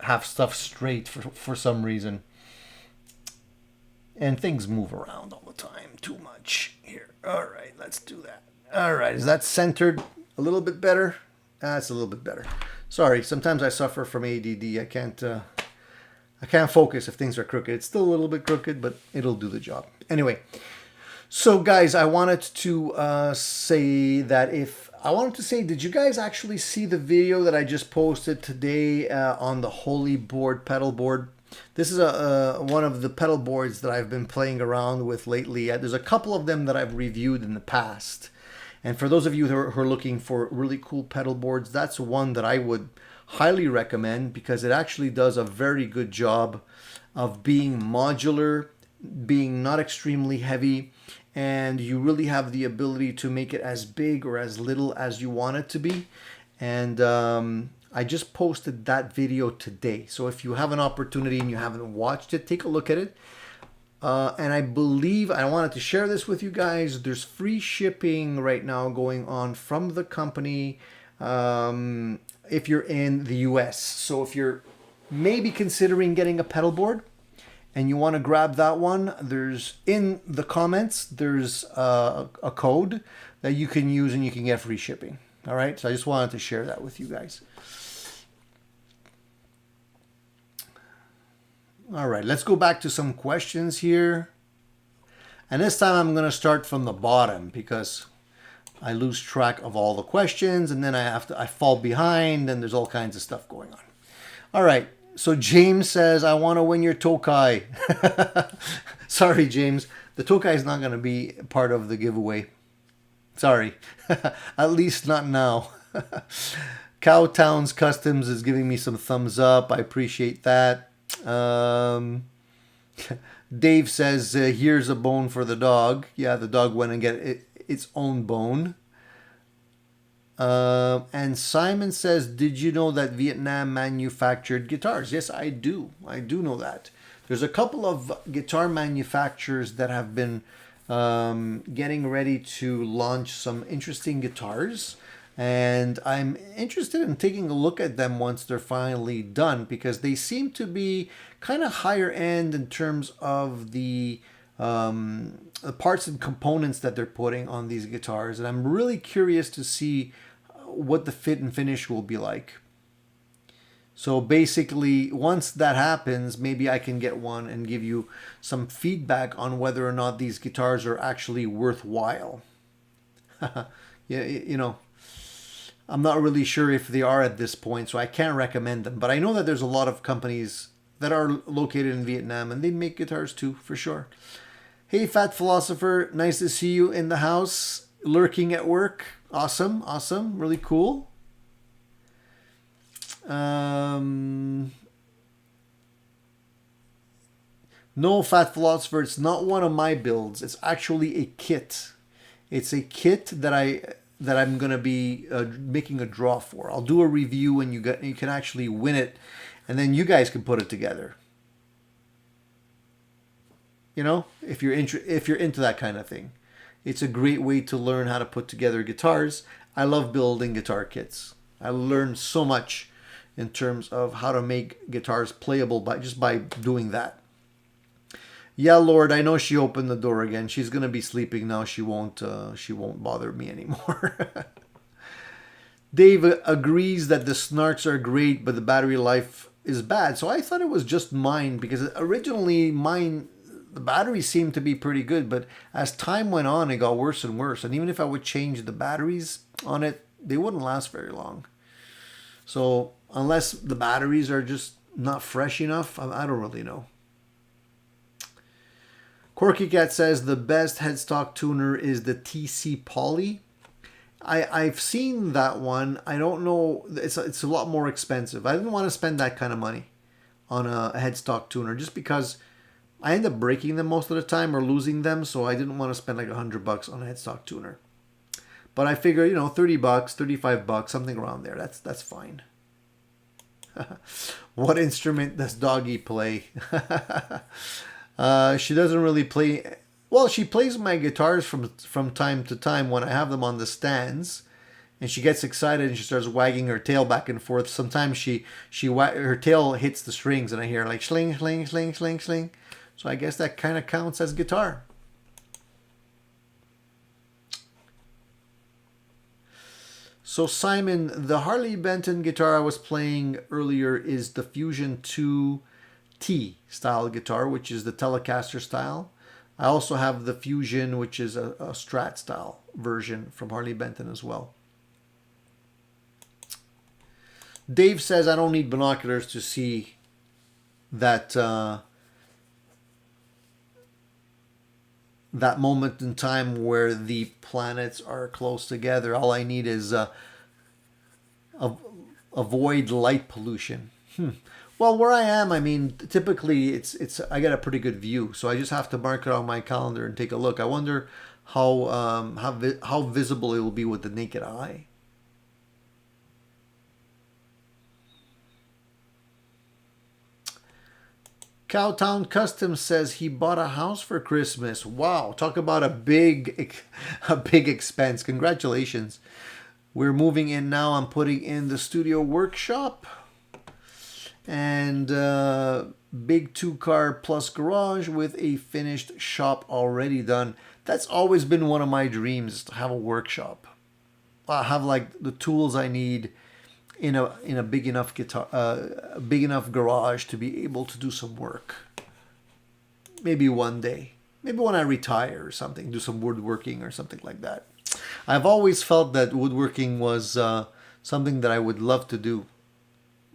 have stuff straight for some reason. And things move around all the time too much here. All right, let's do that. All right, is that centered a little bit better? That's a little bit better. Sorry, sometimes I suffer from ADD. I can't focus if things are crooked. It's still a little bit crooked, but it'll do the job. Anyway, so guys, I wanted to say, did you guys actually see the video that I just posted today on the Holy Board pedal board? This is one of the pedal boards that I've been playing around with lately. There's a couple of them that I've reviewed in the past. And for those of you who are looking for really cool pedal boards, that's one that I would highly recommend because it actually does a very good job of being modular, being not extremely heavy, and you really have the ability to make it as big or as little as you want it to be. And I just posted that video today. So if you have an opportunity and you haven't watched it, take a look at it. And I believe I wanted to share this with you guys. There's free shipping right now going on from the company if you're in the US. So if you're maybe considering getting a pedal board and you want to grab that one, there's in the comments, there's a code that you can use and you can get free shipping. All right. So I just wanted to share that with you guys. All right, let's go back to some questions here. And this time I'm going to start from the bottom because I lose track of all the questions and then I fall behind and there's all kinds of stuff going on. All right, so James says, I want to win your Tokai. Sorry, James. The Tokai is not going to be part of the giveaway. Sorry. At least not now. Cowtowns Customs is giving me some thumbs up. I appreciate that. Dave says, here's a bone for the dog. Yeah, the dog went and get its own bone. And Simon says, did you know that Vietnam manufactured guitars? Yes, I do. I do know that. There's a couple of guitar manufacturers that have been getting ready to launch some interesting guitars. And I'm interested in taking a look at them once they're finally done because they seem to be kind of higher end in terms of the parts and components that they're putting on these guitars. And I'm really curious to see what the fit and finish will be like. So basically, once that happens, maybe I can get one and give you some feedback on whether or not these guitars are actually worthwhile. Yeah, you know. I'm not really sure if they are at this point, so I can't recommend them. But I know that there's a lot of companies that are located in Vietnam, and they make guitars too, for sure. Hey, Fat Philosopher, nice to see you in the house, lurking at work. Awesome, awesome, really cool. No, Fat Philosopher, it's not one of my builds. It's actually a kit. It's a kit that I'm gonna be making a draw for. I'll do a review, and you can actually win it, and then you guys can put it together. You know, if you're into that kind of thing, it's a great way to learn how to put together guitars. I love building guitar kits. I learned so much in terms of how to make guitars playable by doing that. Yeah, Lord, I know she opened the door again. She's gonna be sleeping now. She won't bother me anymore. Dave agrees that the snarks are great, but the battery life is bad. So I thought it was just mine, because originally the batteries seemed to be pretty good, but as time went on, it got worse and worse. And even if I would change the batteries on it, they wouldn't last very long. So unless the batteries are just not fresh enough, I don't really know. Corky Cat says the best headstock tuner is the TC Poly. I've seen that one. I don't know. It's a lot more expensive. I didn't want to spend that kind of money on a headstock tuner, just because I end up breaking them most of the time or losing them. So I didn't want to spend like $100 on a headstock tuner. But I figure, $30, $35, something around there. That's fine. What instrument does Doggy play? She doesn't really play. Well, she plays my guitars from time to time when I have them on the stands, and she gets excited and she starts wagging her tail back and forth. Sometimes her tail hits the strings, and I hear like sling, sling, sling, sling, sling. So I guess that kind of counts as guitar. So Simon, the Harley Benton guitar I was playing earlier is the Fusion 2T style guitar, which is the Telecaster style. I also have the Fusion, which is a Strat style version from Harley Benton as well. Dave says I don't need binoculars to see that that moment in time where the planets are close together. All I need is avoid light pollution. Well, where I am, I mean, typically I get a pretty good view, so I just have to mark it on my calendar and take a look. I wonder how visible it will be with the naked eye. Cowtown Custom says he bought a house for Christmas. Wow, talk about a big expense. Congratulations. We're moving in now. I'm putting in the studio workshop and big 2-car plus garage with a finished shop already done. That's always been one of my dreams, to have a workshop. I have like the tools I need in a big enough big enough garage to be able to do some work. Maybe one day, maybe when I retire or something, do some woodworking or something like that. I've always felt that woodworking was something that I would love to do.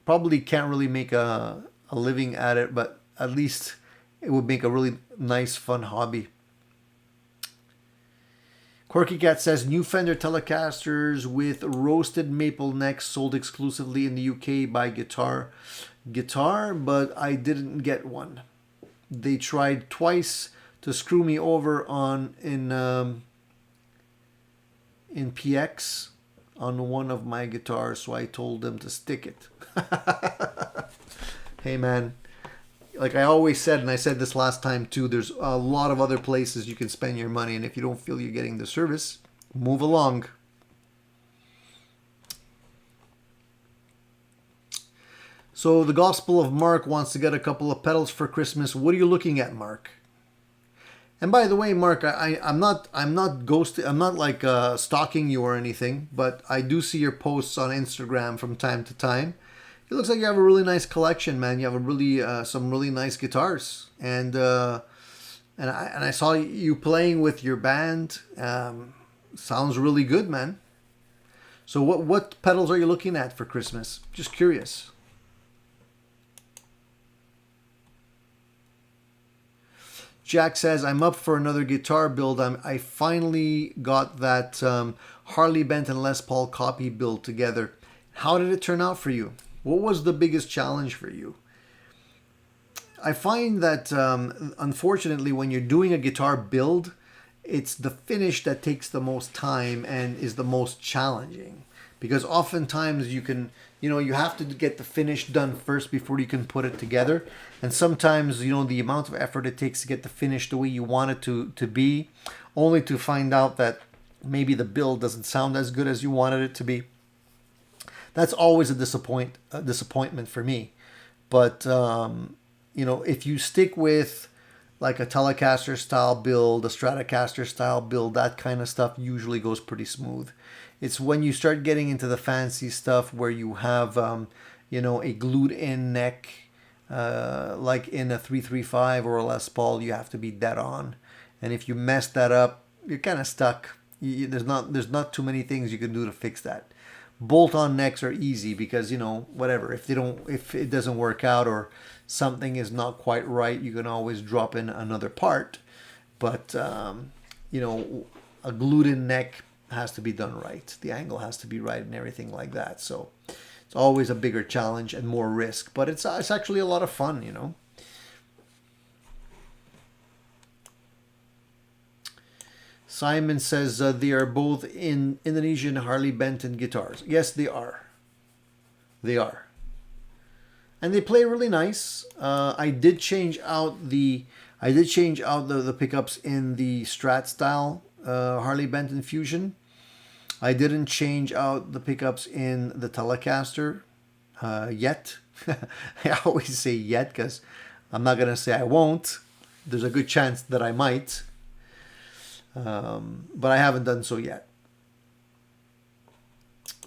Probably can't really make a living at it, but at least it would make a really nice, fun hobby. Corky Cat says new Fender Telecasters with roasted maple necks sold exclusively in the UK by Guitar, but I didn't get one. They tried twice to screw me over in PX on one of my guitars, so I told them to stick it. Hey man, like I always said, and I said this last time too, there's a lot of other places you can spend your money, and if you don't feel you're getting the service, move along. So the Gospel of Mark wants to get a couple of pedals for Christmas. What are you looking at, Mark? And by the way, Mark, I'm not ghosting. I'm not like stalking you or anything, but I do see your posts on Instagram from time to time. It looks like you have a really nice collection, man. You have a really some really nice guitars, and I saw you playing with your band. Sounds really good, man. So what pedals are you looking at for Christmas? Just curious. Jack says, I'm up for another guitar build. I finally got that Harley Benton Les Paul copy build together. How did it turn out for you? What was the biggest challenge for you? I find that, unfortunately, when you're doing a guitar build, it's the finish that takes the most time and is the most challenging. Because oftentimes you have to get the finish done first before you can put it together. And sometimes, the amount of effort it takes to get the finish the way you want it to be, only to find out that maybe the build doesn't sound as good as you wanted it to be. That's always a disappointment for me. But, if you stick with like a Telecaster style build, a Stratocaster style build, that kind of stuff usually goes pretty smooth. It's when you start getting into the fancy stuff where you have, a glued in neck, like in a 335 or a Les Paul, you have to be dead on. And if you mess that up, you're kind of stuck. There's not too many things you can do to fix that. Bolt-on necks are easy because, whatever, if it doesn't work out or something is not quite right, you can always drop in another part. But, a glued-in neck has to be done right. The angle has to be right and everything like that. So it's always a bigger challenge and more risk, but it's actually a lot of fun, Simon says they are both in Indonesian Harley Benton guitars. Yes, they are. They are. And they play really nice. I did change out the pickups in the Strat style Harley Benton Fusion. I didn't change out the pickups in the Telecaster yet. I always say yet because I'm not going to say I won't. There's a good chance that I might. But I haven't done so yet.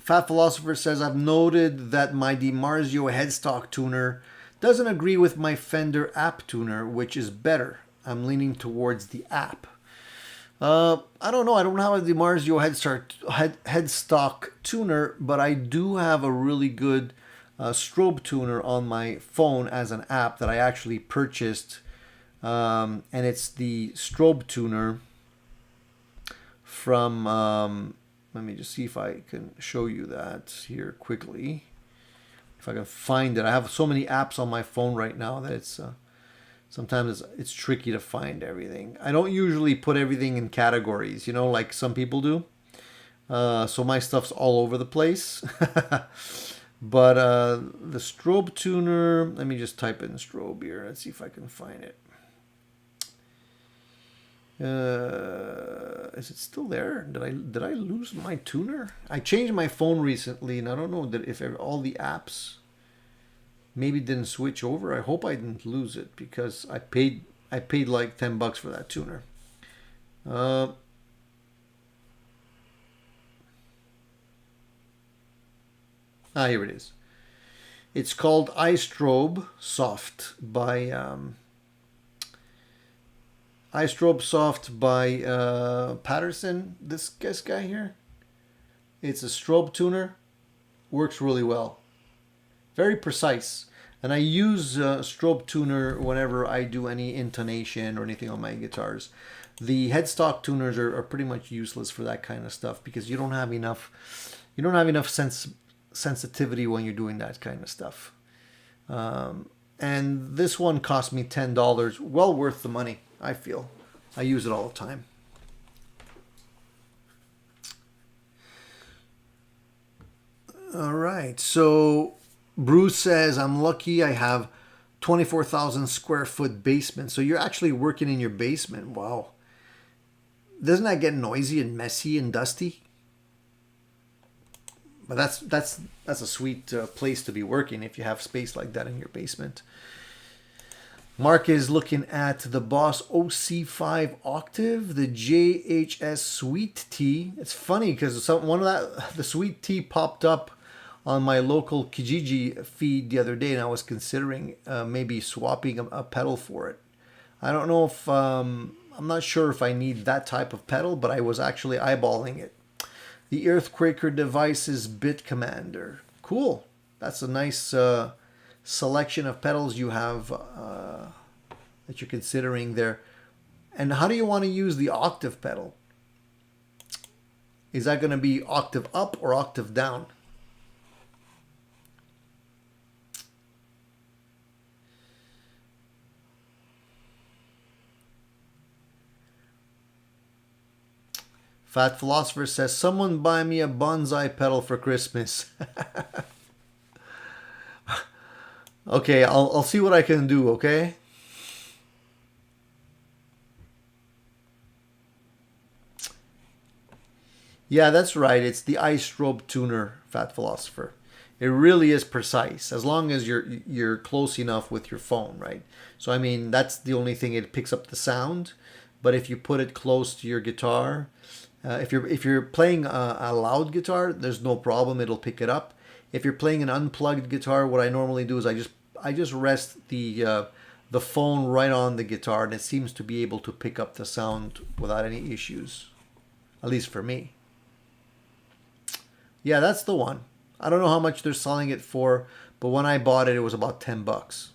Fat Philosopher says, I've noted that my DiMarzio headstock tuner doesn't agree with my Fender app tuner, which is better. I'm leaning towards the app. I don't know. I don't have a DiMarzio headstock tuner, but I do have a really good strobe tuner on my phone as an app that I actually purchased. And it's the strobe tuner from, let me just see if I can show you that here quickly. If I can find it. I have so many apps on my phone right now that it's sometimes it's tricky to find everything. I don't usually put everything in categories, like some people do. So my stuff's all over the place. But the strobe tuner, let me just type in strobe here. Let's see if I can find it. Is it still there? Did I lose my tuner? I changed my phone recently, and I don't know that if all the apps maybe didn't switch over. I hope I didn't lose it because I paid like $10 for that tuner. Here it is. It's called iStrobe Soft by iStrobe Soft by Patterson. This guy here. It's a strobe tuner. Works really well. Very precise. And I use strobe tuner whenever I do any intonation or anything on my guitars. The headstock tuners are pretty much useless for that kind of stuff because you don't have enough sensitivity when you're doing that kind of stuff. And this one cost me $10. Well worth the money, I feel. I use it all the time. All right, so Bruce says, I'm lucky I have 24,000 square foot basement. So you're actually working in your basement. Wow. Doesn't that get noisy and messy and dusty? But that's a sweet place to be working if you have space like that in your basement. Mark is looking at the Boss OC5 Octave, the JHS Sweet Tea. It's funny because the Sweet Tea popped up on my local Kijiji feed the other day, and I was considering maybe swapping a pedal for it. I don't know if I'm not sure if I need that type of pedal, but I was actually eyeballing it. The Earthquaker Devices Bit Commander. Cool. That's a nice selection of pedals you have that you're considering there. And how do you want to use the octave pedal? Is that going to be octave up or octave down? Fat Philosopher says, someone buy me a bonsai pedal for Christmas. Okay, I'll see what I can do, okay? Yeah, that's right. It's the ice strobe tuner, Fat Philosopher. It really is precise as long as you're close enough with your phone, right? So I mean, that's the only thing, it picks up the sound. But if you put it close to your guitar, if you're playing a loud guitar, there's no problem. It'll pick it up. If you're playing an unplugged guitar, what I normally do is I just rest the phone right on the guitar, and it seems to be able to pick up the sound without any issues, at least for me. Yeah, that's the one. I don't know how much they're selling it for, but when I bought it, it was about $10.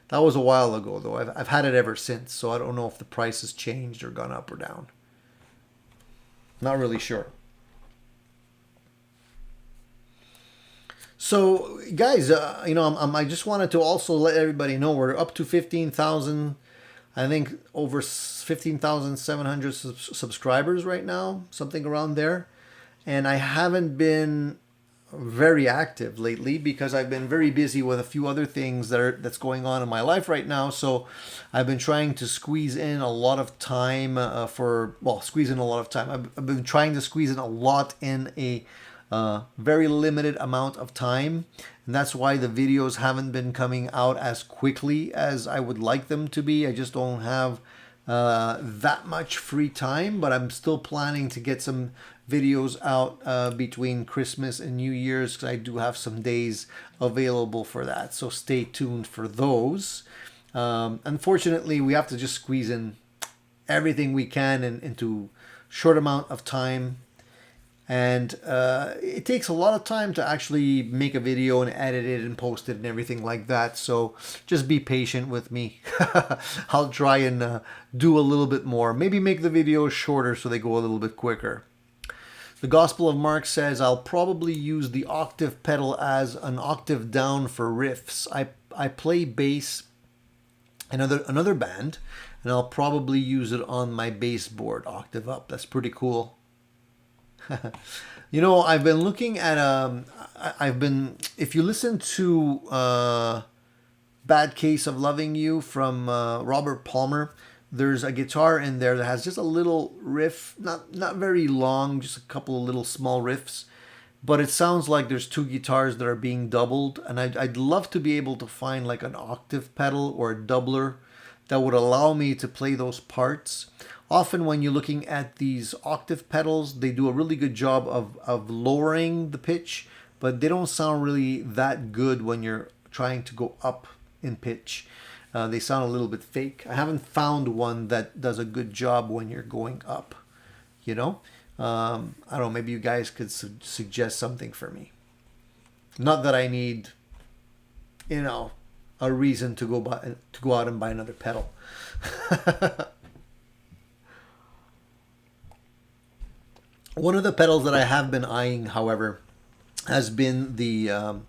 That was a while ago, though. I've had it ever since, so I don't know if the price has changed or gone up or down. Not really sure. So, guys, I just wanted to also let everybody know we're up to 15,000. I think over 15,700 subscribers right now, something around there. And I haven't been very active lately because I've been very busy with a few other things that's going on in my life right now. So I've been trying to squeeze in a lot of time squeeze in a lot of time. I've been trying to squeeze in a lot in a very limited amount of time. And that's why the videos haven't been coming out as quickly as I would like them to be. I just don't have that much free time, but I'm still planning to get some videos out between Christmas and New Year's, because I do have some days available for that. So stay tuned for those. Unfortunately, we have to just squeeze in everything we can into short amount of time. And it takes a lot of time to actually make a video and edit it and post it and everything like that. So just be patient with me. I'll try and do a little bit more. Maybe make the videos shorter so they go a little bit quicker. The Gospel of Mark says, I'll probably use the octave pedal as an octave down for riffs. I play bass in another band, and I'll probably use it on my bass board, octave up. That's pretty cool. I've been looking at if you listen to Bad Case of Loving You from Robert Palmer, there's a guitar in there that has just a little riff, not very long, just a couple of little small riffs, but it sounds like there's two guitars that are being doubled, and I'd love to be able to find like an octave pedal or a doubler that would allow me to play those parts. Often when you're looking at these octave pedals, they do a really good job of lowering the pitch, but they don't sound really that good when you're trying to go up in pitch. They sound a little bit fake. I haven't found one that does a good job when you're going up, I don't know, maybe you guys could suggest something for me. Not that I need, a reason to go out and buy another pedal. One of the pedals that I have been eyeing, however, has been the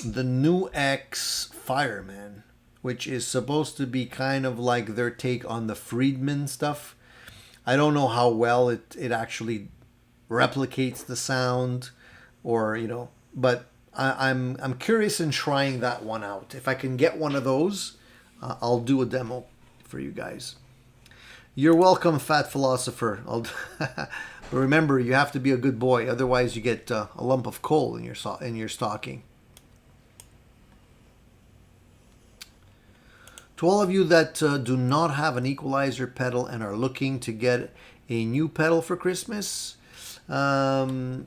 New X Fireman, which is supposed to be kind of like their take on the Friedman stuff. I don't know how well it actually replicates the sound, or but I'm curious in trying that one out. If I can get one of those, I'll do a demo for you guys. You're welcome, Fat Philosopher. But remember, you have to be a good boy, otherwise you get a lump of coal in your stocking. To all of you that do not have an equalizer pedal and are looking to get a new pedal for Christmas, get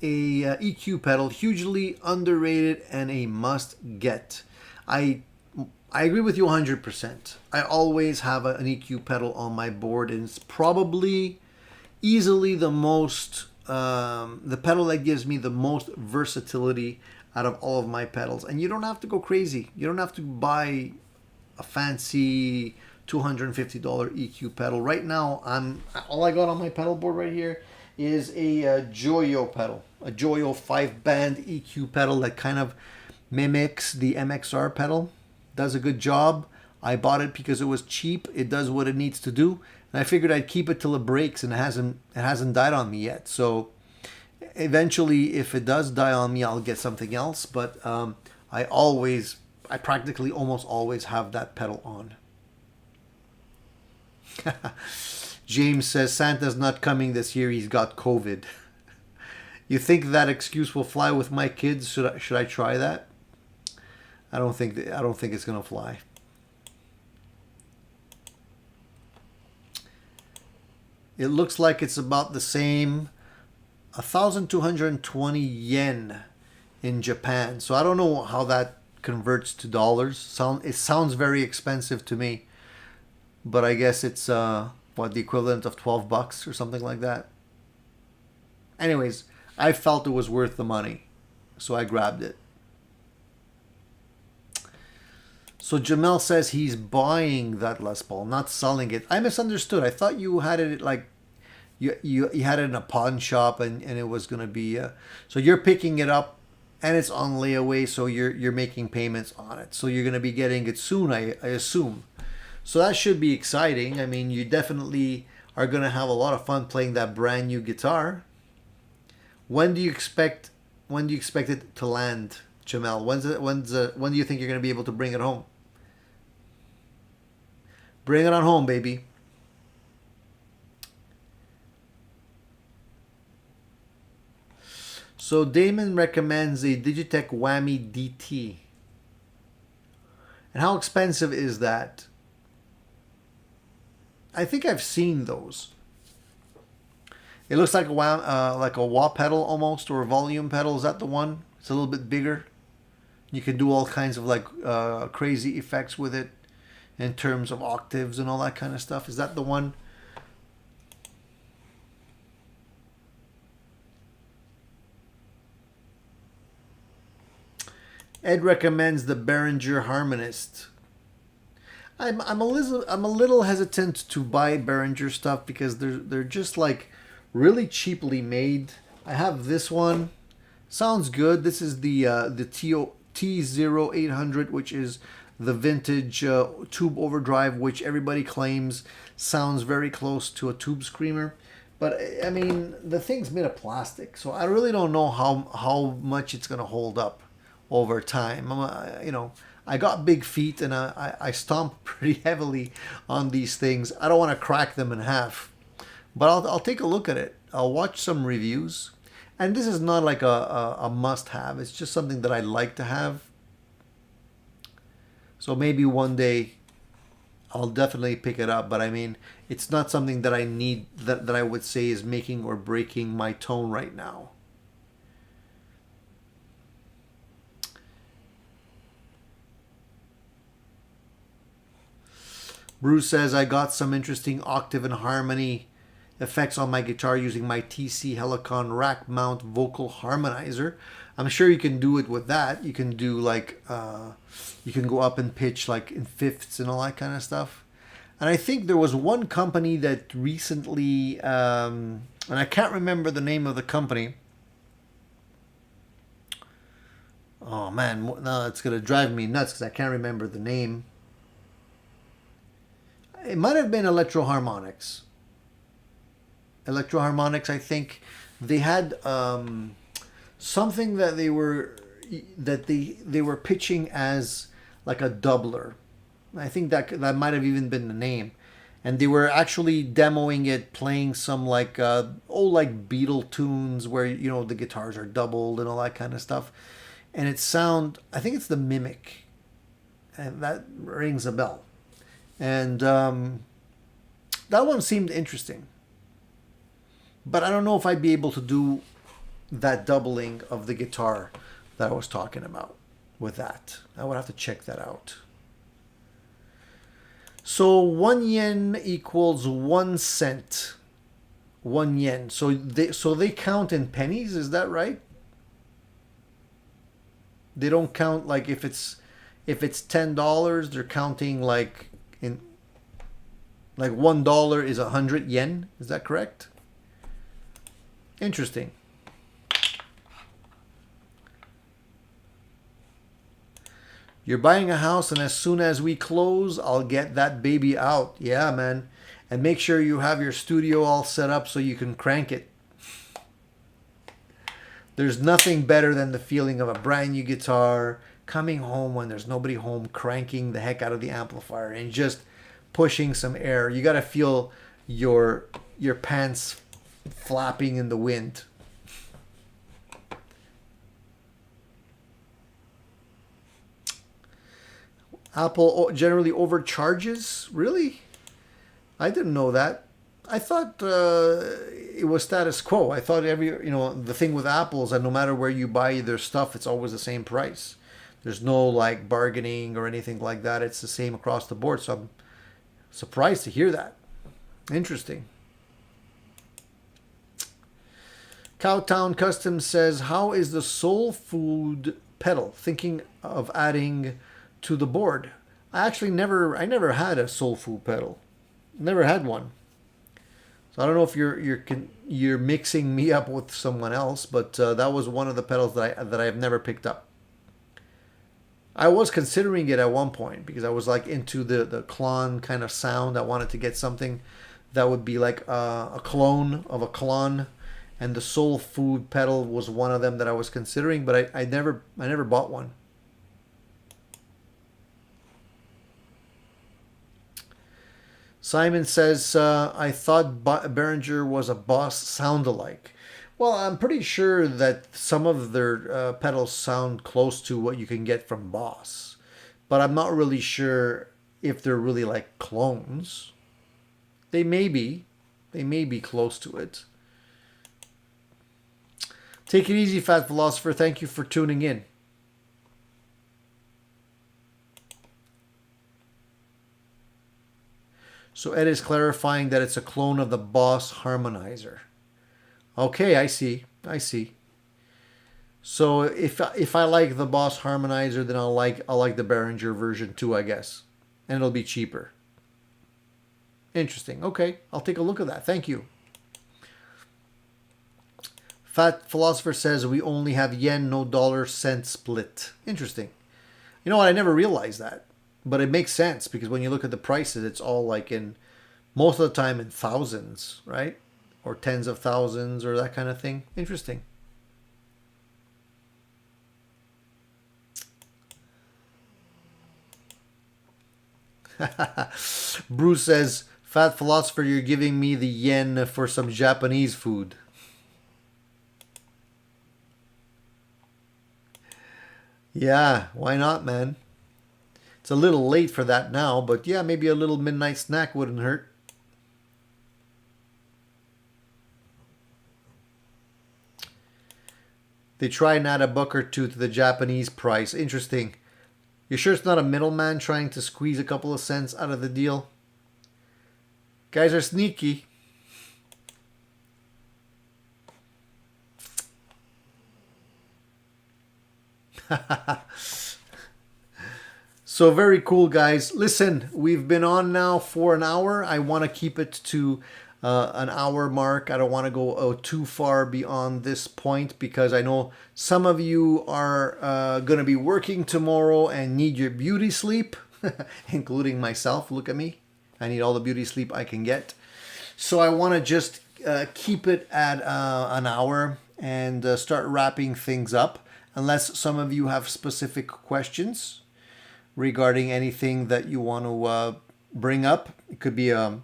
a EQ pedal, hugely underrated and a must get. I agree with you 100%. I always have an EQ pedal on my board, and it's probably easily the most, the pedal that gives me the most versatility out of all of my pedals. And you don't have to go crazy. You don't have to buy a fancy $250 EQ pedal. Right now, all I got on my pedal board right here is a Joyo pedal, a Joyo 5-band EQ pedal that kind of mimics the MXR pedal. Does a good job. I bought it because it was cheap. It does what it needs to do, and I figured I'd keep it till it breaks, and it hasn't died on me yet. So eventually, if it does die on me, I'll get something else. But I practically almost always have that pedal on. James says Santa's not coming this year. He's got COVID. You think that excuse will fly with my kids? Should I try that? I don't think it's gonna fly. It looks like it's about the same, 1,220 yen in Japan. So I don't know how that converts to dollars. It sounds very expensive to me, but I guess it's the equivalent of $12 or something like that. Anyways, I felt it was worth the money, so I grabbed it. So Jamel says he's buying that Les Paul, not selling it. I misunderstood. I thought you had it like you had it in a pawn shop and it was gonna be so you're picking it up and it's on layaway, so you're making payments on it. So you're gonna be getting it soon, I assume. So that should be exciting. I mean, you definitely are gonna have a lot of fun playing that brand new guitar. When do you expect it to land, Jamel? When do you think you're gonna be able to bring it home? Bring it on home, baby. So Damon recommends a Digitech Whammy DT. And how expensive is that? I think I've seen those. It looks like a wah pedal almost, or a volume pedal. Is that the one? It's a little bit bigger. You can do all kinds of like crazy effects with it in terms of octaves and all that kind of stuff. Is that the one? Ed recommends the Behringer Harmonist. I'm a little hesitant to buy Behringer stuff because they're just like really cheaply made. I have this one. Sounds good. This is the T0800, which is the vintage tube overdrive, which everybody claims sounds very close to a tube screamer. But I mean, the thing's made of plastic, so I really don't know how much it's gonna hold up over time. I got big feet and I stomp pretty heavily on these things. I don't want to crack them in half, but I'll take a look at it. I'll watch some reviews, and this is not like a must-have. It's just something that I like to have. So maybe one day I'll definitely pick it up, but I mean, it's not something that I need, that I would say is making or breaking my tone right now. Bruce says, I got some interesting octave and harmony effects on my guitar using my TC Helicon rack mount vocal harmonizer. I'm sure you can do it with that. You can do like, you can go up in pitch like in fifths and all that kind of stuff. And I think there was one company that recently, and I can't remember the name of the company. Oh man, now it's going to drive me nuts because I can't remember the name. It might have been Electro Harmonics. I think they had something that they were pitching as like a doubler. I think that might have even been the name, and they were actually demoing it, playing some like like Beatle tunes where the guitars are doubled and all that kind of stuff, and I think it's the Mimic, and that rings a bell. And that one seemed interesting. But I don't know if I'd be able to do that doubling of the guitar that I was talking about with that. I would have to check that out. So 1 yen equals 1 cent. 1 yen. So they count in pennies, is that right? They don't count like if it's If it's $10, they're counting like $1 is 100 yen. Is that correct? Interesting. You're buying a house, and as soon as we close, I'll get that baby out. Yeah, man. And make sure you have your studio all set up so you can crank it. There's nothing better than the feeling of a brand new guitar, coming home when there's nobody home, cranking the heck out of the amplifier and just pushing some air. You got to feel your pants flapping in the wind. Apple generally overcharges? Really? I didn't know that. I thought it was status quo. I thought the thing with Apple is that no matter where you buy their stuff, it's always the same price. There's no like bargaining or anything like that. It's the same across the board. So I'm surprised to hear that. Interesting. Cowtown Custom says, how is the Soul Food pedal? Thinking of adding to the board. I never had a Soul Food pedal. Never had one. So I don't know if you're mixing me up with someone else, but that was one of the pedals that I have never picked up. I was considering it at one point because I was like into the Klon kind of sound. I wanted to get something that would be like a clone of a Klon, and the Soul Food pedal was one of them that I was considering, but I never bought one. Simon says, I thought Behringer was a Boss sound-alike. Well, I'm pretty sure that some of their pedals sound close to what you can get from Boss. But I'm not really sure if they're really like clones. They may be. They may be close to it. Take it easy, Fat Philosopher. Thank you for tuning in. So Ed is clarifying that it's a clone of the Boss harmonizer. Okay, I see. So if I like the Boss harmonizer, then I'll like the Behringer version too, I guess. And it'll be cheaper. Interesting. Okay, I'll take a look at that. Thank you. Fat Philosopher says we only have yen, no dollar-cent split. Interesting. You know what? I never realized that. But it makes sense because when you look at the prices, it's all like in, most of the time in thousands, right? Or tens of thousands or that kind of thing. Interesting. Bruce says, Fat Philosopher, you're giving me the yen for some Japanese food. Yeah, why not, man? It's a little late for that now, but yeah, maybe a little midnight snack wouldn't hurt. They try and add a buck or two to the Japanese price. Interesting. You sure it's not a middleman trying to squeeze a couple of cents out of the deal? Guys are sneaky. So very cool, guys. Listen, we've been on now for an hour. I want to keep it to an hour mark. I don't want to go too far beyond this point because I know some of you are going to be working tomorrow and need your beauty sleep, including myself. Look at me. I need all the beauty sleep I can get. So I want to just keep it at an hour and start wrapping things up, unless some of you have specific questions regarding anything that you want to bring up. It could be one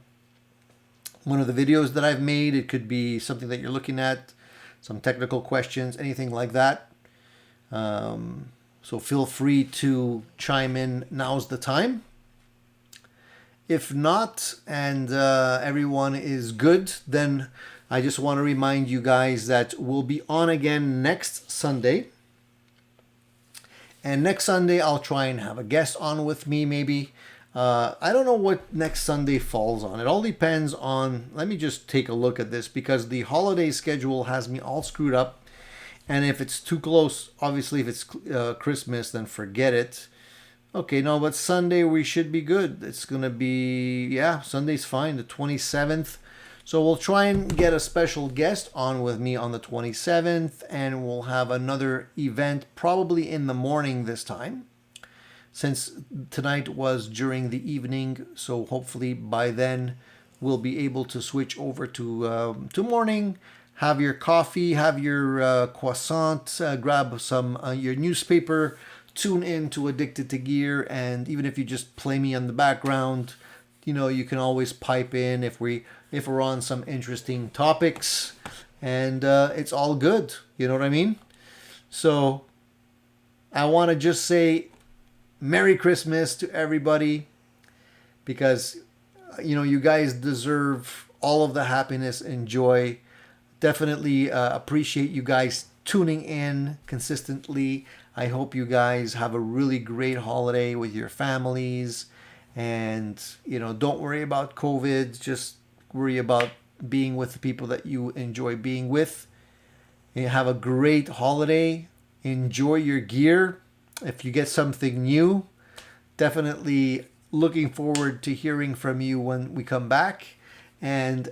of the videos that I've made. It could be something that you're looking at, some technical questions, anything like that. So feel free to chime in. Now's the time. If not, and everyone is good, then I just want to remind you guys that we'll be on again next Sunday. And next Sunday, I'll try and have a guest on with me, maybe. I don't know what next Sunday falls on. It all depends on... Let me just take a look at this, because the holiday schedule has me all screwed up. And if it's too close, obviously, if it's Christmas, then forget it. Okay, no, but Sunday we should be good. It's gonna be, yeah, Sunday's fine, the 27th. So we'll try and get a special guest on with me on the 27th, and we'll have another event probably in the morning this time, since tonight was during the evening. So hopefully by then we'll be able to switch over to morning. Have your coffee, have your croissant, grab some your newspaper, tune in to Addicted to Gear, and even if you just play me on the background, you know, you can always pipe in if we're on some interesting topics, and it's all good. You know what I mean? So I want to just say Merry Christmas to everybody, because you know, you guys deserve all of the happiness and joy. Definitely appreciate you guys tuning in consistently. I hope you guys have a really great holiday with your families, and you know, don't worry about COVID. Just worry about being with the people that you enjoy being with. And have a great holiday. Enjoy your gear. If you get something new, definitely looking forward to hearing from you when we come back. And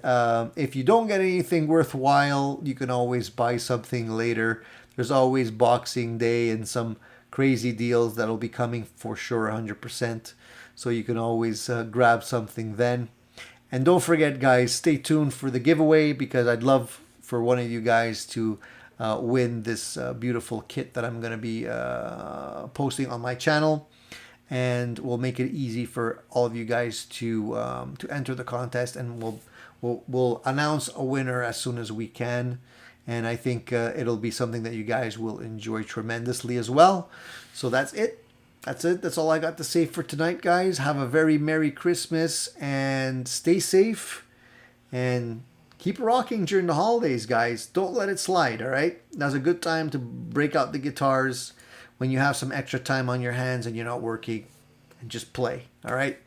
if you don't get anything worthwhile, you can always buy something later. There's always Boxing Day and some crazy deals that'll be coming for sure, 100%. So you can always grab something then. And don't forget, guys, stay tuned for the giveaway, because I'd love for one of you guys to win this beautiful kit that I'm going to be posting on my channel. And we'll make it easy for all of you guys to enter the contest, and we'll announce a winner as soon as we can. And I think it'll be something that you guys will enjoy tremendously as well. So that's it. That's all I got to say for tonight, guys. Have a very Merry Christmas and stay safe and keep rocking during the holidays, guys. Don't let it slide, all right? Now's a good time to break out the guitars when you have some extra time on your hands and you're not working, and just play, all right?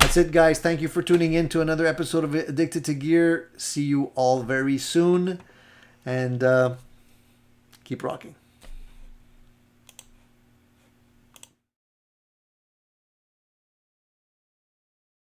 That's it, guys. Thank you for tuning in to another episode of Addicted to Gear. See you all very soon, and keep rocking.